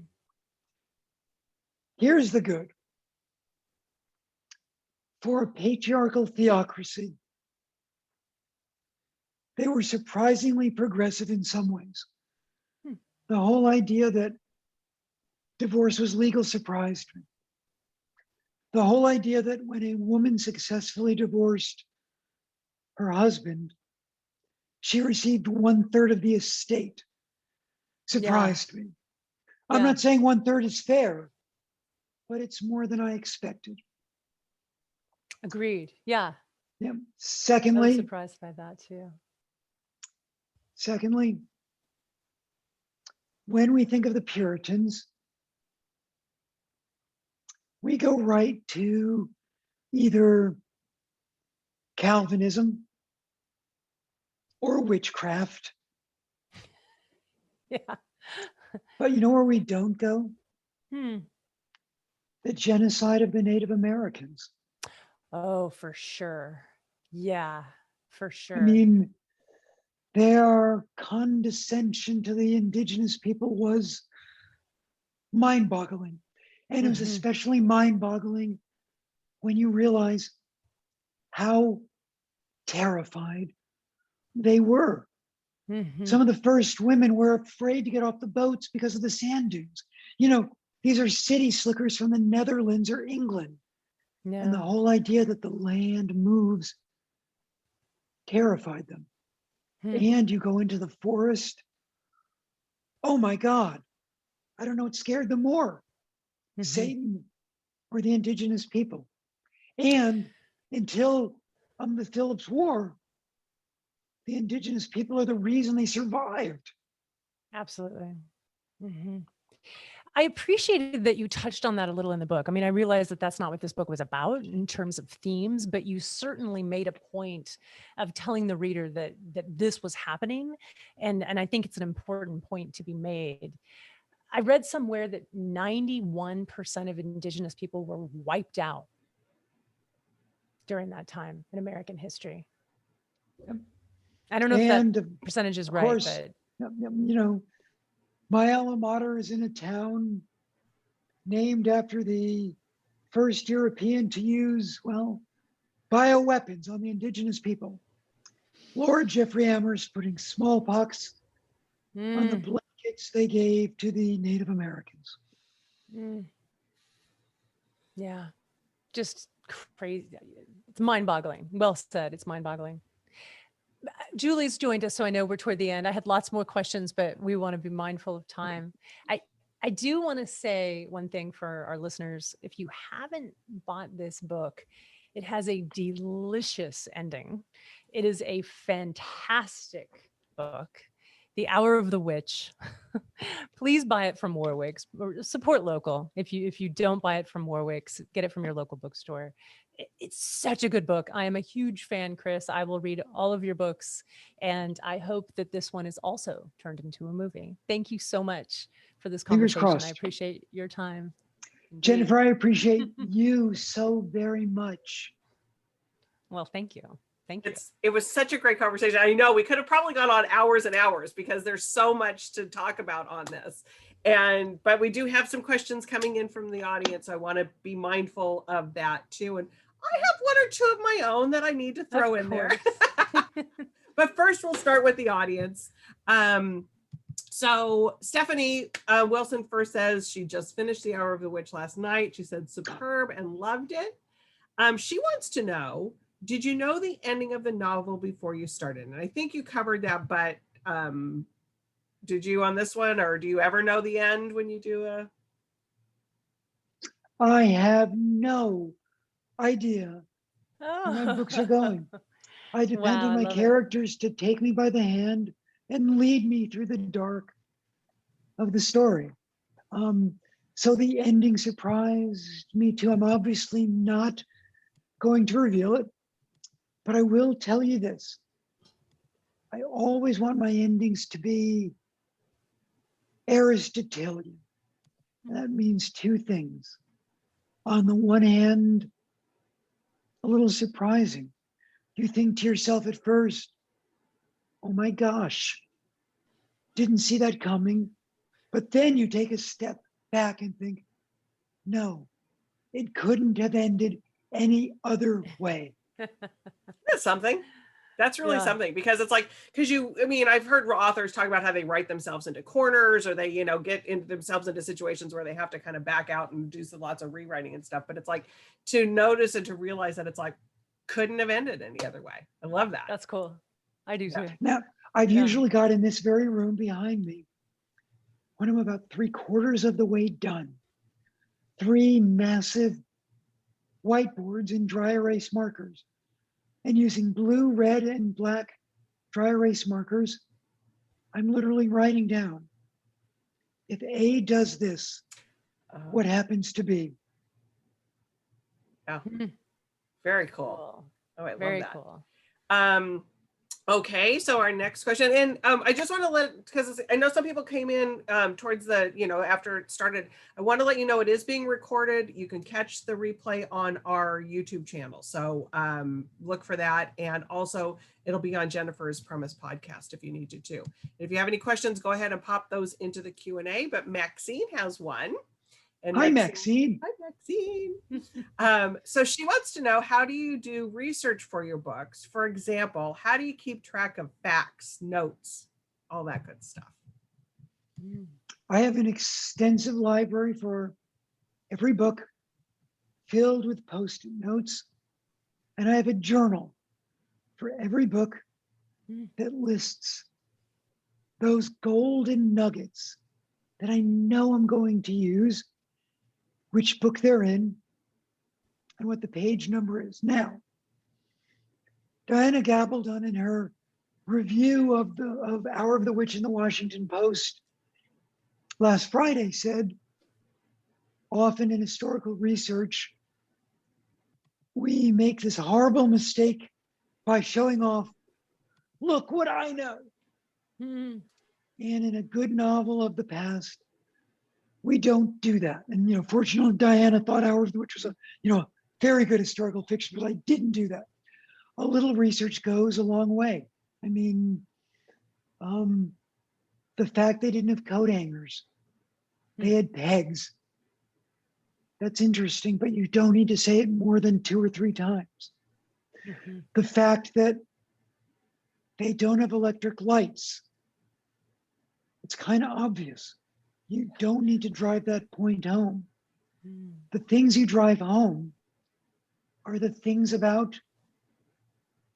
[SPEAKER 2] Here's the good. For a patriarchal theocracy, they were surprisingly progressive in some ways. The whole idea that divorce was legal surprised me. The whole idea that when a woman successfully divorced her husband, she received 1/3 of the estate surprised me. I'm not saying 1/3 is fair, but it's more than I expected.
[SPEAKER 3] Agreed. Yeah.
[SPEAKER 2] Yeah.
[SPEAKER 3] I was
[SPEAKER 2] Secondly,
[SPEAKER 3] surprised by that too.
[SPEAKER 2] when we think of the Puritans, we go right to either Calvinism or witchcraft.
[SPEAKER 3] Yeah.
[SPEAKER 2] But you know where we don't go?
[SPEAKER 3] Hmm.
[SPEAKER 2] The genocide of the Native Americans.
[SPEAKER 3] Oh, for sure. Yeah, for sure.
[SPEAKER 2] I mean, their condescension to the indigenous people was mind-boggling. And it was especially mind-boggling when you realize how terrified they were. Some of the first women were afraid to get off the boats because of the sand dunes. These are city slickers from the Netherlands or England.
[SPEAKER 3] Yeah.
[SPEAKER 2] And the whole idea that the land moves terrified them. And you go into the forest. Oh my God. I don't know what scared them more, Satan or the indigenous people. And until the Phillips War, the indigenous people are the reason they survived.
[SPEAKER 3] Absolutely. I appreciated that you touched on that a little in the book. I mean, I realized that that's not what this book was about in terms of themes, but you certainly made a point of telling the reader that this was happening. And I think it's an important point to be made. I read somewhere that 91% of indigenous people were wiped out during that time in American history. I don't know if that percentage is right, but
[SPEAKER 2] my alma mater is in a town named after the first European to use, bioweapons on the indigenous people. Lord Jeffrey Amherst putting smallpox on the blankets they gave to the Native Americans.
[SPEAKER 3] Yeah, just crazy. It's mind-boggling. Well said. It's mind-boggling. Julie's joined us, so I know we're toward the end. I had lots more questions, but we want to be mindful of time. I do want to say one thing for our listeners. If you haven't bought this book, it has a delicious ending. It is a fantastic book. The Hour of the Witch. Please buy it from Warwick's, or support local. If you don't buy it from Warwick's, get it from your local bookstore. It's such a good book. I am a huge fan, Chris. I will read all of your books, and I hope that this one is also turned into a movie. Thank you so much for this
[SPEAKER 2] Fingers
[SPEAKER 3] conversation. I
[SPEAKER 2] crossed.
[SPEAKER 3] appreciate your time.
[SPEAKER 2] Jennifer, I appreciate you so very much.
[SPEAKER 3] Well, thank you. Thank you.
[SPEAKER 1] It was such a great conversation. I know we could have probably gone on hours and hours because there's so much to talk about on this. But we do have some questions coming in from the audience. I want to be mindful of that too. And I have one or two of my own that I need to throw in there. But first we'll start with the audience. So Stephanie Wilson first says she just finished The Hour of the Witch last night. She said superb and loved it. She wants to know, did you know the ending of the novel before you started? And I think you covered that, but did you on this one, or do you ever know the end when you do a?
[SPEAKER 2] I have no idea where my books are going. I depend on my characters to take me by the hand and lead me through the dark of the story. So the ending surprised me too. I'm obviously not going to reveal it, but I will tell you this. I always want my endings to be Aristotelian. That means two things. On the one hand, a little surprising. You think to yourself at first, oh my gosh, didn't see that coming. But then you take a step back and think, no, it couldn't have ended any other way.
[SPEAKER 1] That's something. That's really something, because it's like, I've heard authors talk about how they write themselves into corners, or they, get themselves into situations where they have to kind of back out and do lots of rewriting and stuff. But it's like to notice and to realize that it's like, couldn't have ended any other way. I love that.
[SPEAKER 3] That's cool. I do too.
[SPEAKER 2] Now, I've usually got in this very room behind me, when I'm about 3/4 of the way done, 3 massive whiteboards and dry erase markers. And using blue, red, and black dry erase markers, I'm literally writing down, if A does this, what happens to B?
[SPEAKER 1] Yeah. Very cool. Oh, I love
[SPEAKER 3] Very
[SPEAKER 1] that.
[SPEAKER 3] Cool.
[SPEAKER 1] Okay, so our next question, and I just want to because I know some people came in towards the, after it started. I want to let you know it is being recorded. You can catch the replay on our YouTube channel. So look for that. And also it'll be on Jennifer's Premise podcast if you need to too. If you have any questions, go ahead and pop those into the Q&A, but Maxine has one. And
[SPEAKER 2] Hi, Maxine.
[SPEAKER 1] Hi, Maxine. So she wants to know, how do you do research for your books? For example, how do you keep track of facts, notes, all that good stuff?
[SPEAKER 2] I have an extensive library for every book filled with Post-it notes. And I have a journal for every book that lists those golden nuggets that I know I'm going to use, which book they're in, and what the page number is. Now, Diana Gabaldon, in her review of Hour of the Witch in the Washington Post last Friday, said, often in historical research, we make this horrible mistake by showing off, look what I know. And in a good novel of the past, we don't do that. And, fortunately, Diana thought Hour of the Witch was a, very good historical fiction, but I didn't do that. A little research goes a long way. I mean, the fact they didn't have coat hangers, they had pegs. That's interesting, but you don't need to say it more than 2 or 3 times. The fact that they don't have electric lights, it's kind of obvious. You don't need to drive that point home. The things you drive home are the things about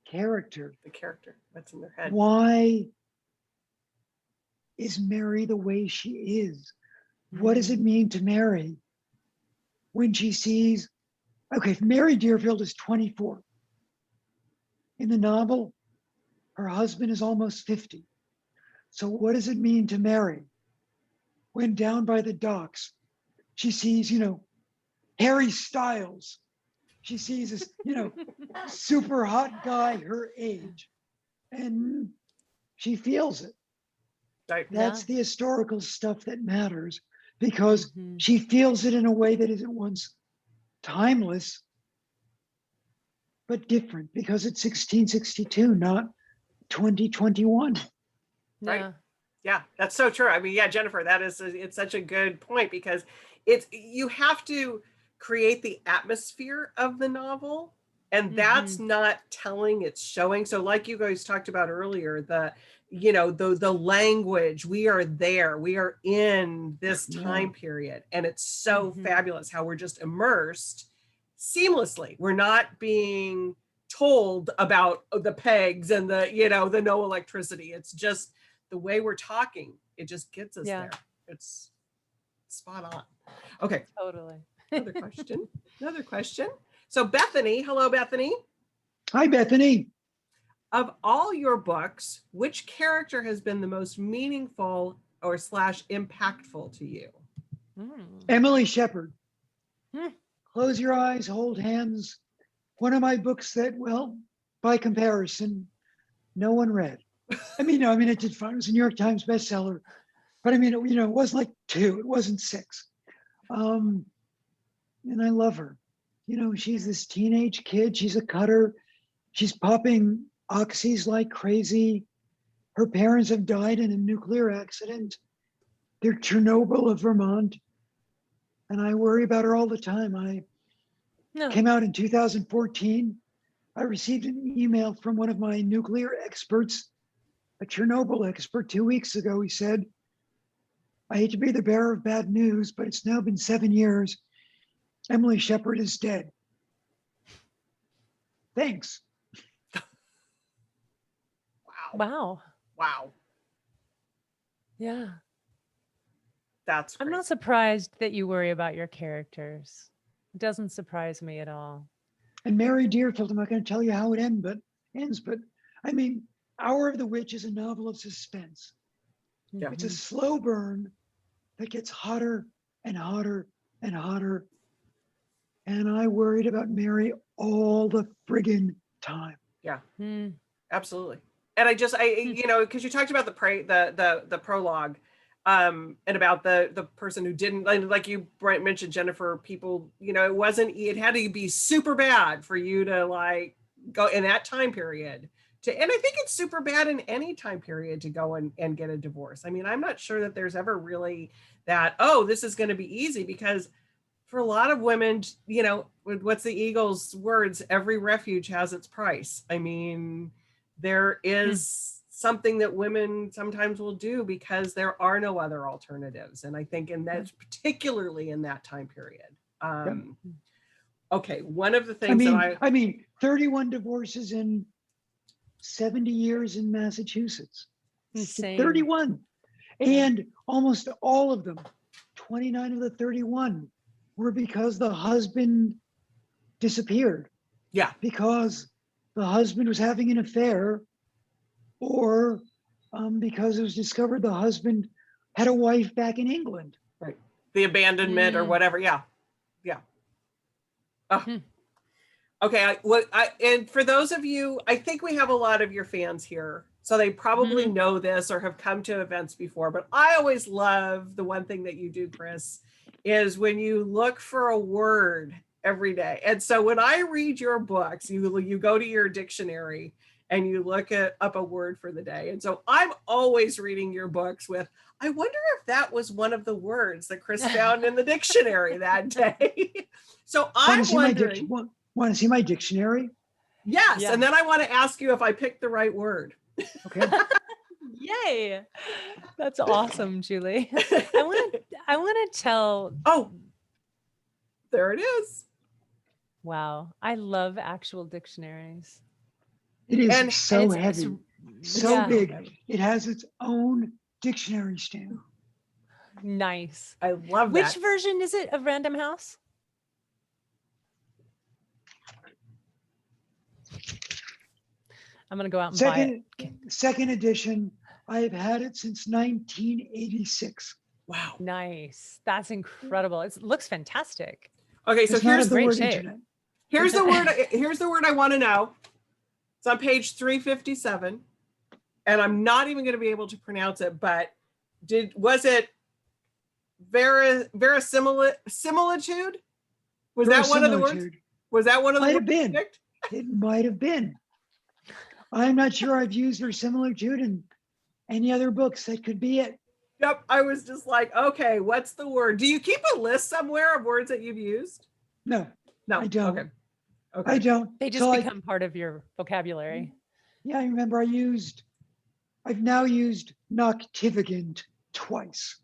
[SPEAKER 2] character.
[SPEAKER 1] The character that's in their head.
[SPEAKER 2] Why is Mary the way she is? what does it mean to Mary when she sees, okay, Mary Deerfield is 24. In the novel, her husband is almost 50. So what does it mean to Mary when down by the docks, she sees, Harry Styles. She sees this, super hot guy her age, and she feels it.
[SPEAKER 1] Right.
[SPEAKER 2] That's
[SPEAKER 3] Yeah.
[SPEAKER 2] the historical stuff that matters, because
[SPEAKER 3] Mhm.
[SPEAKER 2] she feels it in a way that isn't once timeless, but different, because it's 1662, not 2021.
[SPEAKER 1] Right.
[SPEAKER 3] Yeah.
[SPEAKER 1] Yeah, that's so true. I mean, yeah, Jennifer, it's such a good point, because you have to create the atmosphere of the novel, and that's not telling, it's showing. So like you guys talked about earlier, the language, we are there, we are in this time period, and it's so fabulous how we're just immersed seamlessly. We're not being told about the pegs and the no electricity. It's just the way we're talking, it just gets us there. It's spot on. Okay.
[SPEAKER 3] Totally.
[SPEAKER 1] Another question. So Bethany, hello, Bethany.
[SPEAKER 2] Hi, Bethany.
[SPEAKER 1] Of all your books, which character has been the most meaningful or / impactful to you?
[SPEAKER 2] Emily Shepard.
[SPEAKER 3] Hmm.
[SPEAKER 2] Close Your Eyes, Hold Hands. One of my books that, well, by comparison, no one read. I mean, it did fine. It was a New York Times bestseller, but I mean, it was like 2, it wasn't 6. And I love her. She's this teenage kid. She's a cutter. She's popping oxys like crazy. Her parents have died in a nuclear accident. They're Chernobyl of Vermont. And I worry about her all the time. Came out in 2014. I received an email from one of my nuclear experts, a Chernobyl expert, 2 weeks ago. He said, I hate to be the bearer of bad news, but it's now been 7 years. Emily Shepard is dead. Thanks.
[SPEAKER 1] Wow.
[SPEAKER 3] Yeah.
[SPEAKER 1] That's great.
[SPEAKER 3] I'm not surprised that you worry about your characters. It doesn't surprise me at all.
[SPEAKER 2] And Mary Deerfield, I'm not going to tell you how it ends, but I mean, Hour of the Witch is a novel of suspense.
[SPEAKER 1] Yeah.
[SPEAKER 2] It's a slow burn that gets hotter and hotter and hotter. And I worried about Mary all the friggin' time.
[SPEAKER 1] Yeah. Absolutely. And because you talked about the prologue, and about the person who didn't, like you mentioned, Jennifer, people, it had to be super bad for you to go in that time period and I think it's super bad in any time period to go and get a divorce. I mean, I'm not sure that there's ever really that, this is going to be easy, because for a lot of women, what's the Eagles' words? Every refuge has its price. I mean, there is something that women sometimes will do because there are no other alternatives. And I think that's particularly in that time period. Okay, one of the things
[SPEAKER 2] I mean, 31 divorces in 70 years in Massachusetts.
[SPEAKER 3] Insane.
[SPEAKER 2] 31. And almost all of them, 29 of the 31, were because the husband disappeared.
[SPEAKER 1] Yeah.
[SPEAKER 2] Because the husband was having an affair, or because it was discovered the husband had a wife back in England.
[SPEAKER 1] Right. The abandonment or whatever. Yeah. Okay. And for those of you, I think we have a lot of your fans here, so they probably know this or have come to events before, but I always love the one thing that you do, Chris, is when you look for a word every day. And so when I read your books, you go to your dictionary and you look up a word for the day. And so I'm always reading your books with, I wonder if that was one of the words that Chris found in the dictionary that day. So I'm wondering.
[SPEAKER 2] Want to see my dictionary?
[SPEAKER 1] Yes. Yeah. And then I want to ask you if I picked the right word.
[SPEAKER 2] Okay.
[SPEAKER 3] Yay. That's awesome, Julie. I want to tell.
[SPEAKER 1] Oh, there it is.
[SPEAKER 3] Wow. I love actual dictionaries.
[SPEAKER 2] It is so heavy, so big. It has its own dictionary stand.
[SPEAKER 3] Nice.
[SPEAKER 1] I love
[SPEAKER 3] Which
[SPEAKER 1] that.
[SPEAKER 3] version is it of Random House? I'm gonna go out and buy it.
[SPEAKER 2] Second edition. I have had it since 1986.
[SPEAKER 1] Wow.
[SPEAKER 3] Nice. That's incredible. It looks fantastic.
[SPEAKER 1] Okay, so
[SPEAKER 2] It's not
[SPEAKER 1] here's
[SPEAKER 2] of the
[SPEAKER 3] great
[SPEAKER 2] word
[SPEAKER 3] shape.
[SPEAKER 2] internet.
[SPEAKER 1] here's the word. Here's the word I want to know. It's on page 357, and I'm not even going to be able to pronounce it. But was it verisimilitude? Was that one of the words?
[SPEAKER 2] Verisimilitude.
[SPEAKER 1] Was that one of the
[SPEAKER 2] Might
[SPEAKER 1] words
[SPEAKER 2] have
[SPEAKER 1] you
[SPEAKER 2] been.
[SPEAKER 1] picked?
[SPEAKER 2] It might have been. I'm not sure I've used verisimilitude in any other books. That could be it.
[SPEAKER 1] Yep. I was just like, okay, what's the word? Do you keep a list somewhere of words that you've used?
[SPEAKER 2] No,
[SPEAKER 1] No.
[SPEAKER 2] I don't.
[SPEAKER 1] Okay. Okay.
[SPEAKER 2] I don't.
[SPEAKER 3] They just
[SPEAKER 2] So
[SPEAKER 3] become part of your vocabulary.
[SPEAKER 2] yeah, I remember I've now used noctivagant twice.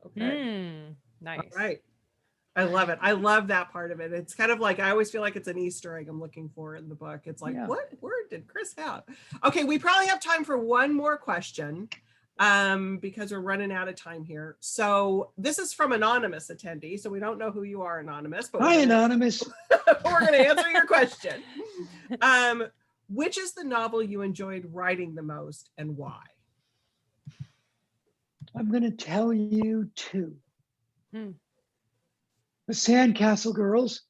[SPEAKER 1] Okay.
[SPEAKER 3] Nice.
[SPEAKER 1] All right. I love it. I love that part of it. It's kind of like, I always feel like it's an Easter egg I'm looking for in the book. It's like,
[SPEAKER 2] Yeah.
[SPEAKER 1] what word did Chris have? Okay, we probably have time for one more question because we're running out of time here. So this is from anonymous attendee. So we don't know who you are, anonymous, but
[SPEAKER 2] Hi, Anonymous.
[SPEAKER 1] we're going to answer your question. Which is the novel you enjoyed writing the most and why?
[SPEAKER 2] I'm going to tell you two.
[SPEAKER 3] Hmm.
[SPEAKER 2] The Sandcastle Girls,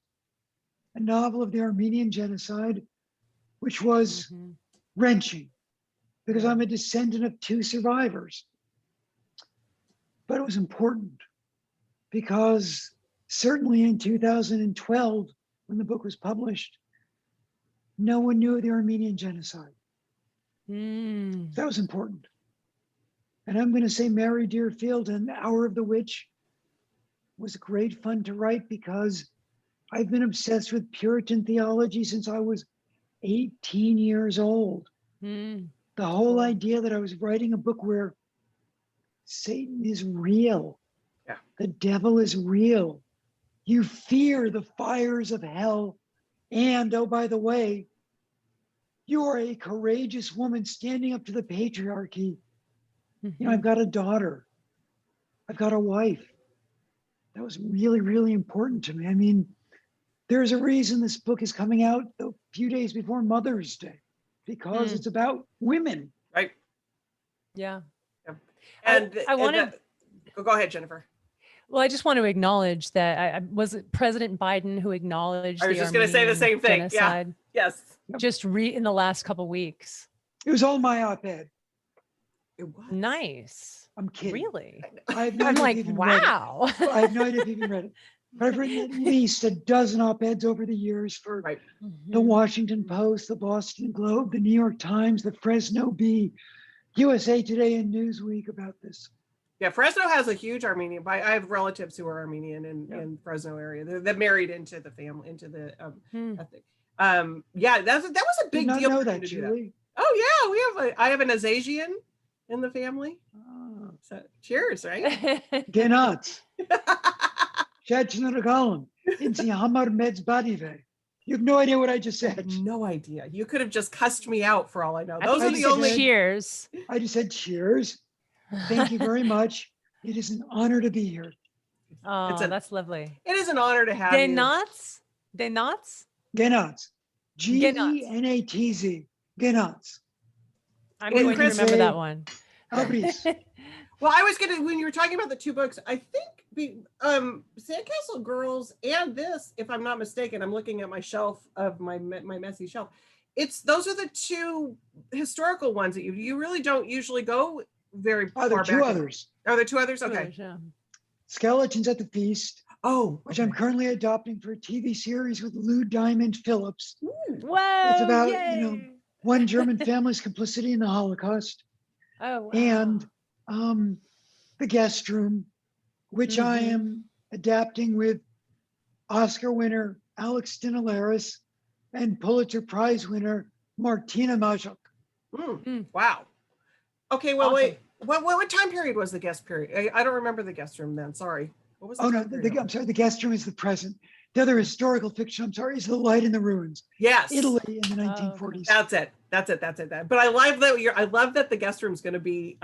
[SPEAKER 2] a novel of the Armenian genocide, which was
[SPEAKER 3] Mhm.
[SPEAKER 2] wrenching because I'm a descendant of two survivors. But it was important because certainly in 2012, when the book was published, no one knew of the Armenian genocide.
[SPEAKER 3] Mm.
[SPEAKER 2] That was important. And I'm going to say Mary Deerfield and The Hour of the Witch was great fun to write because I've been obsessed with Puritan theology since I was 18 years old.
[SPEAKER 3] Mm.
[SPEAKER 2] The whole
[SPEAKER 3] Cool.
[SPEAKER 2] idea that I was writing a book where Satan is real,
[SPEAKER 1] Yeah.
[SPEAKER 2] the devil is real. You fear the fires of hell. And oh, by the way, you are a courageous woman standing up to the patriarchy. You know, I've got a daughter, I've got a wife. That was really, really important to me. I mean, there's a reason this book is coming out a few days before Mother's Day, because it's about women.
[SPEAKER 1] Right.
[SPEAKER 3] Yeah.
[SPEAKER 1] And
[SPEAKER 3] I wanted.
[SPEAKER 1] Go ahead, Jennifer.
[SPEAKER 3] Well, I just want to acknowledge that was it President Biden who acknowledged
[SPEAKER 1] I was
[SPEAKER 3] the
[SPEAKER 1] just going to say the
[SPEAKER 3] Armenian
[SPEAKER 1] same thing.
[SPEAKER 3] genocide
[SPEAKER 1] Yeah. Yes.
[SPEAKER 3] just in the last couple weeks.
[SPEAKER 2] It was all my op-ed.
[SPEAKER 1] It was.
[SPEAKER 3] Nice.
[SPEAKER 2] I'm kidding.
[SPEAKER 3] Really?
[SPEAKER 2] I have no
[SPEAKER 3] I'm
[SPEAKER 2] idea
[SPEAKER 3] like,
[SPEAKER 2] if you've even read it.
[SPEAKER 3] wow.
[SPEAKER 2] I have no idea if you've even read it. But I've written at least a dozen op-eds over the years for
[SPEAKER 1] Right.
[SPEAKER 2] the Washington Post, the Boston Globe, the New York Times, the Fresno Bee, USA Today, and Newsweek about this.
[SPEAKER 1] Yeah, Fresno has a huge Armenian. I have relatives who are Armenian in Fresno area. They're married into the family, into the ethnic. Yeah, that was a big
[SPEAKER 2] Did not
[SPEAKER 1] deal.
[SPEAKER 2] know
[SPEAKER 1] for
[SPEAKER 2] that,
[SPEAKER 1] him to do
[SPEAKER 2] Julie.
[SPEAKER 1] Oh yeah, I have an Azasian in the family. So cheers, right?
[SPEAKER 2] Genats. Shachnagalum. Insi Hamar Meds Badive. You have no idea what I just
[SPEAKER 1] I
[SPEAKER 2] said.
[SPEAKER 1] had no idea. You could have just cussed me out for all I know.
[SPEAKER 3] I
[SPEAKER 1] Those
[SPEAKER 3] think
[SPEAKER 1] are
[SPEAKER 3] you
[SPEAKER 1] the
[SPEAKER 3] said
[SPEAKER 1] only.
[SPEAKER 3] cheers.
[SPEAKER 2] I just said cheers. Thank you very much. It is an honor to be here.
[SPEAKER 3] Oh, that's lovely.
[SPEAKER 1] It is an honor to have you.
[SPEAKER 3] Genats? Genats?
[SPEAKER 2] Genats. Genatz. Genats.
[SPEAKER 3] I'm
[SPEAKER 1] And
[SPEAKER 3] going to
[SPEAKER 1] Chris-
[SPEAKER 3] remember that one.
[SPEAKER 2] Abris.
[SPEAKER 1] Well, I was gonna, when you were talking about the two books, I think Sandcastle Girls and this, if I'm not mistaken, I'm looking at my shelf of my messy shelf. Those are the two historical ones that you really don't usually go very far
[SPEAKER 2] There are
[SPEAKER 1] back.
[SPEAKER 2] two others.
[SPEAKER 1] Are there two others? Okay.
[SPEAKER 3] Yeah.
[SPEAKER 2] Skeletons at the Feast,
[SPEAKER 1] Oh,
[SPEAKER 2] which I'm currently adopting for a TV series with Lou Diamond Phillips.
[SPEAKER 3] Whoa,
[SPEAKER 2] It's about,
[SPEAKER 3] yay.
[SPEAKER 2] one German family's complicity in the Holocaust.
[SPEAKER 3] Oh, wow.
[SPEAKER 2] And The Guest Room, which I am adapting with Oscar winner Alex Dinelaris and Pulitzer Prize winner Martina Majok.
[SPEAKER 1] Wow. Okay, well,
[SPEAKER 3] Awesome.
[SPEAKER 1] wait. What time period was the guest period? I don't remember the Guest Room then. Sorry. What was the time period?
[SPEAKER 2] I'm sorry, The Guest Room is the present. The other historical fiction, I'm sorry, is The Light in the Ruins.
[SPEAKER 1] Yes.
[SPEAKER 2] Italy in the 1940s.
[SPEAKER 1] That's it. But I love that the Guest Room is going to be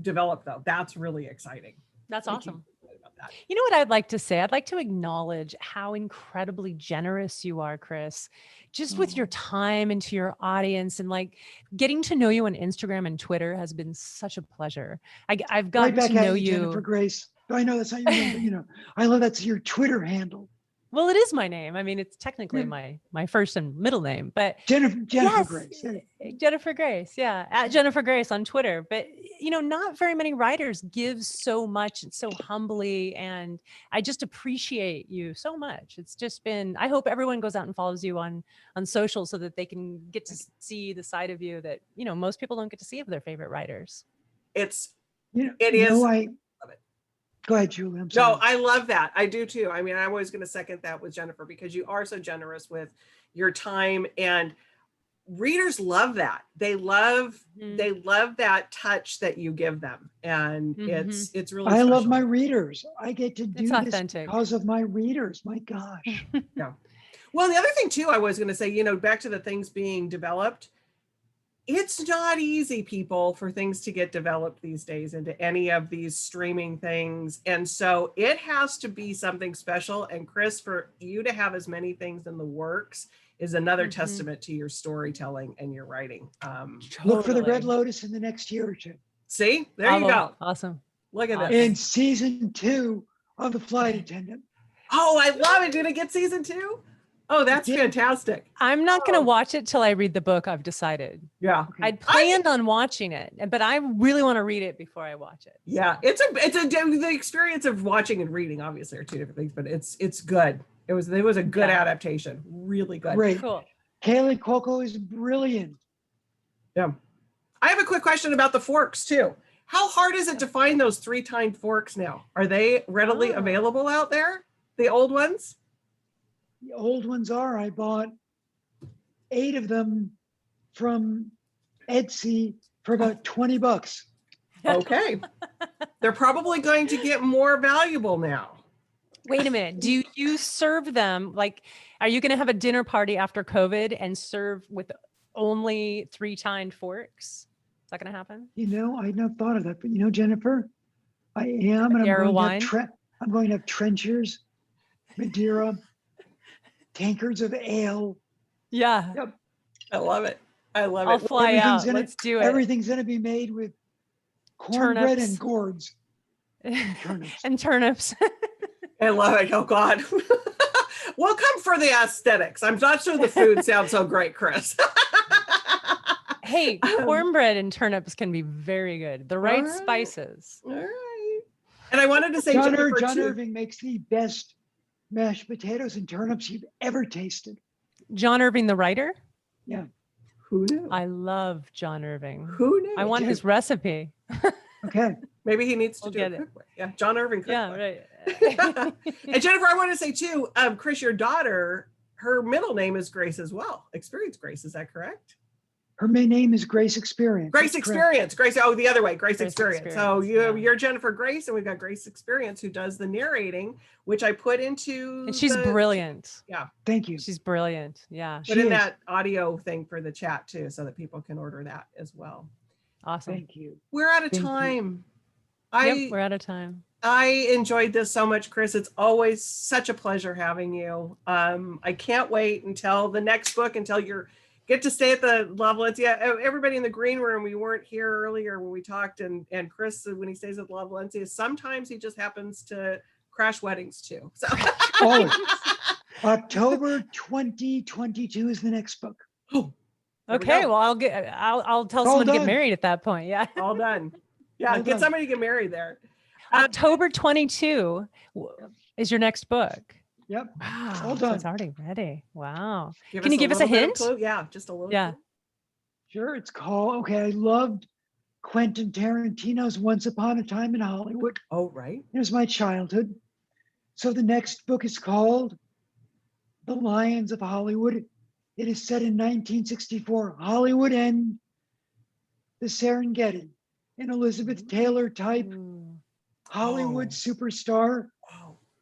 [SPEAKER 1] developed though. That's really exciting.
[SPEAKER 3] That's
[SPEAKER 1] Thank you.
[SPEAKER 3] awesome.
[SPEAKER 1] About that.
[SPEAKER 3] You know what I'd like to say? I'd like to acknowledge how incredibly generous you are, Chris, just with your time and to your audience, and like getting to know you on Instagram and Twitter has been such a pleasure. I've
[SPEAKER 2] Right
[SPEAKER 3] gotten
[SPEAKER 2] back
[SPEAKER 3] to know
[SPEAKER 2] at you, Jennifer
[SPEAKER 3] you.
[SPEAKER 2] Grace. I know that's not your name, but I love that's your Twitter handle.
[SPEAKER 3] Well, it is my name. I mean, it's technically
[SPEAKER 2] Yeah.
[SPEAKER 3] my first and middle name, but
[SPEAKER 2] Jennifer
[SPEAKER 3] yes,
[SPEAKER 2] Grace.
[SPEAKER 3] Jennifer Grace. Yeah, at Jennifer Grace on Twitter. But not very many writers give so much and so humbly, and I just appreciate you so much. It's just been. I hope everyone goes out and follows you on social so that they can get to see the side of you that most people don't get to see of their favorite writers.
[SPEAKER 1] It is.
[SPEAKER 2] Go ahead, Julie. I'm sorry.
[SPEAKER 1] No, I love that. I do too. I mean, I'm always going to second that with Jennifer because you are so generous with your time, and readers love that. They love that touch that you give them, and it's really.
[SPEAKER 2] I
[SPEAKER 1] special.
[SPEAKER 2] love my readers. I get to do this
[SPEAKER 3] authentic.
[SPEAKER 2] because of my readers. My gosh.
[SPEAKER 1] Yeah. Well, the other thing too, I was going to say, back to the things being developed. It's not easy, people, for things to get developed these days into any of these streaming things. And so it has to be something special. And Chris, for you to have as many things in the works is another testament to your storytelling and your writing.
[SPEAKER 2] Look for the Red Lotus in the next year or two.
[SPEAKER 1] See, there you go.
[SPEAKER 3] Awesome.
[SPEAKER 1] Look at this.
[SPEAKER 2] In season 2 of The Flight Attendant.
[SPEAKER 1] Oh, I love it. Did it get season 2? Oh, that's fantastic.
[SPEAKER 3] I'm not going to watch it till I read the book. I've decided.
[SPEAKER 1] Yeah.
[SPEAKER 3] Okay. I'd planned on watching it, but I really want to read it before I watch it.
[SPEAKER 1] Yeah. So. The experience of watching and reading obviously are two different things, but it's good. It was a good adaptation. Really good.
[SPEAKER 2] Great.
[SPEAKER 3] Cool.
[SPEAKER 2] Kaylee Cuoco is brilliant.
[SPEAKER 1] Yeah. I have a quick question about the forks too. How hard is it to find those 3-tined forks now? Are they readily available out there? The old ones?
[SPEAKER 2] The old ones are. I bought 8 of them from Etsy for about $20.
[SPEAKER 1] Okay. They're probably going to get more valuable now.
[SPEAKER 3] Wait a minute. Do you serve them? Like, are you going to have a dinner party after COVID and serve with only 3-tined forks? Is that going to happen?
[SPEAKER 2] I had not thought of that, but Jennifer, I am, and I'm going to have trenchers, Madeira, tankards of ale.
[SPEAKER 3] Yeah.
[SPEAKER 2] Yep.
[SPEAKER 1] I love it.
[SPEAKER 3] I'll fly out. Let's do it.
[SPEAKER 2] Everything's going to be made with cornbread and gourds.
[SPEAKER 3] And turnips.
[SPEAKER 1] I love it. Oh God. We'll come for the aesthetics. I'm not sure the food sounds so great, Chris.
[SPEAKER 3] Hey, cornbread and turnips can be very good. The right spices.
[SPEAKER 1] All right. And I wanted to say,
[SPEAKER 2] John Irving makes the best mashed potatoes and turnips you've ever tasted.
[SPEAKER 3] John Irving, the writer?
[SPEAKER 2] Yeah.
[SPEAKER 1] Who knew?
[SPEAKER 3] I love John Irving.
[SPEAKER 1] Who knew?
[SPEAKER 3] I want his recipe.
[SPEAKER 2] Okay.
[SPEAKER 1] Maybe he needs to do it quickly. Yeah, John Irving.
[SPEAKER 3] Yeah, right.
[SPEAKER 1] And Jennifer, I want to say too, Chris, your daughter, her middle name is Grace as well. Experience Grace, is that correct?
[SPEAKER 2] Her main name is Grace Experience.
[SPEAKER 1] Grace Experience. Grace. Oh, the other way. Grace Experience. So you're Jennifer Grace, and we've got Grace Experience who does the narrating, which I put into.
[SPEAKER 3] And she's brilliant.
[SPEAKER 1] Yeah.
[SPEAKER 2] Thank you.
[SPEAKER 3] She's brilliant. Yeah.
[SPEAKER 1] Put in that audio thing for the chat too, so that people can order that as well.
[SPEAKER 3] Awesome.
[SPEAKER 2] Thank you.
[SPEAKER 1] We're out of time.
[SPEAKER 3] We're out of time.
[SPEAKER 1] I enjoyed this so much, Chris. It's always such a pleasure having you. I can't wait until the next book, until you get to stay at the La Valencia. Everybody in the green room, we weren't here earlier when we talked, and Chris, when he stays at La Valencia, sometimes he just happens to crash weddings too. So
[SPEAKER 2] October 2022 is the next book.
[SPEAKER 1] Oh,
[SPEAKER 3] okay. Well, I'll tell someone to get married at that point. Yeah.
[SPEAKER 1] All done. Yeah. Get somebody to get married there.
[SPEAKER 3] October 22 is your next book.
[SPEAKER 2] Yep.
[SPEAKER 3] Wow.
[SPEAKER 2] All done.
[SPEAKER 3] It's already ready. Wow. Can you give us a hint?
[SPEAKER 1] Yeah, just a little.
[SPEAKER 3] Yeah.
[SPEAKER 1] Clue.
[SPEAKER 2] Sure. It's called, I loved Quentin Tarantino's Once Upon a Time in Hollywood.
[SPEAKER 1] Oh, right.
[SPEAKER 2] It was my childhood. So the next book is called The Lions of Hollywood. It is set in 1964 Hollywood and the Serengeti. An Elizabeth Taylor type Hollywood superstar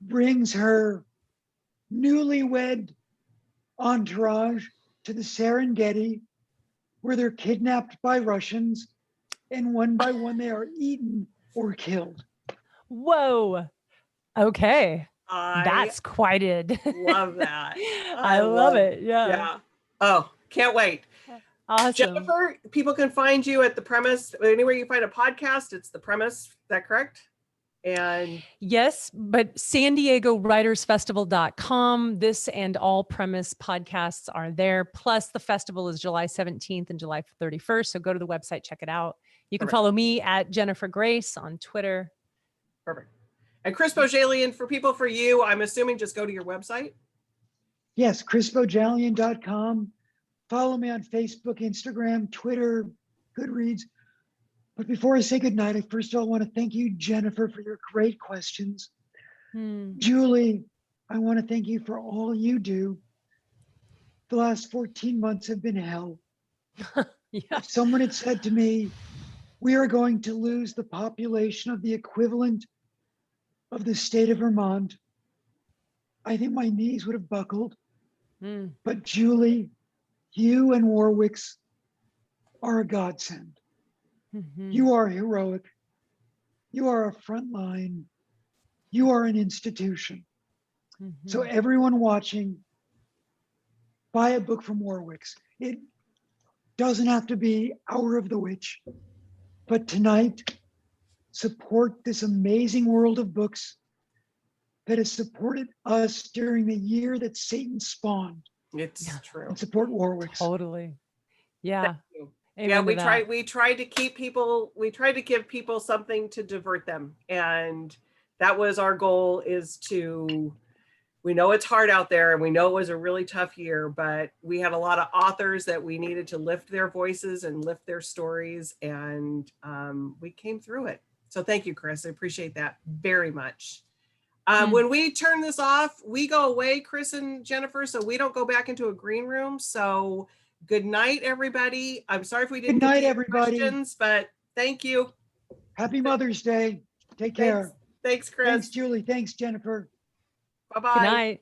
[SPEAKER 2] brings her newlywed entourage to the Serengeti, where they're kidnapped by Russians, and one by one they are eaten or killed.
[SPEAKER 3] Whoa. Okay.
[SPEAKER 1] I
[SPEAKER 3] That's quite it.
[SPEAKER 1] love that.
[SPEAKER 3] I love it. Yeah.
[SPEAKER 1] Yeah. Oh, can't wait.
[SPEAKER 3] Awesome.
[SPEAKER 1] Jennifer, people can find you at The Premise. Anywhere you find a podcast, it's The Premise. Is that correct? And
[SPEAKER 3] yes, but San Diego Writers Festival.com. This and all Premise podcasts are there. Plus, the festival is July 17th and July 31st. So go to the website, check it out. You can
[SPEAKER 1] Perfect.
[SPEAKER 3] follow me at Jeniffer Grace on Twitter.
[SPEAKER 1] perfect. And Chris Bohjalian, for you, I'm assuming just go to your website.
[SPEAKER 2] Yes, chrisbohjalian.com. Follow me on Facebook, Instagram, Twitter, Goodreads. But before I say goodnight, I first of all want to thank you, Jennifer, for your great questions. Julie, I want to thank you for all you do. The last 14 months have been hell.
[SPEAKER 3] Yeah.
[SPEAKER 2] If someone had said to me, we are going to lose the population of the equivalent of the state of Vermont, I think my knees would have buckled. But Julie, you and Warwick's are a godsend. You are heroic. You are a front line. You are an institution. So everyone watching, buy a book from Warwick's. It doesn't have to be Hour of the Witch, but tonight, support this amazing world of books that has supported us during the year that Satan spawned.
[SPEAKER 1] It's true.
[SPEAKER 2] And support Warwick's.
[SPEAKER 3] Totally. Yeah.
[SPEAKER 1] Yeah,
[SPEAKER 3] Amen to that.
[SPEAKER 1] we tried to give people something to divert them. And that was our goal, is to, we know it's hard out there and we know it was a really tough year, but we had a lot of authors that we needed to lift their voices and lift their stories. And we came through it. So thank you, Chris. I appreciate that very much. When we turn this off, we go away, Chris and Jennifer, so we don't go back into a green room. So good night, everybody. I'm sorry if we didn't get to your questions, but thank you.
[SPEAKER 2] Happy Mother's Day. Take care.
[SPEAKER 1] Thanks, Chris.
[SPEAKER 2] Thanks, Julie. Thanks, Jennifer.
[SPEAKER 1] Bye-bye.
[SPEAKER 3] Good night.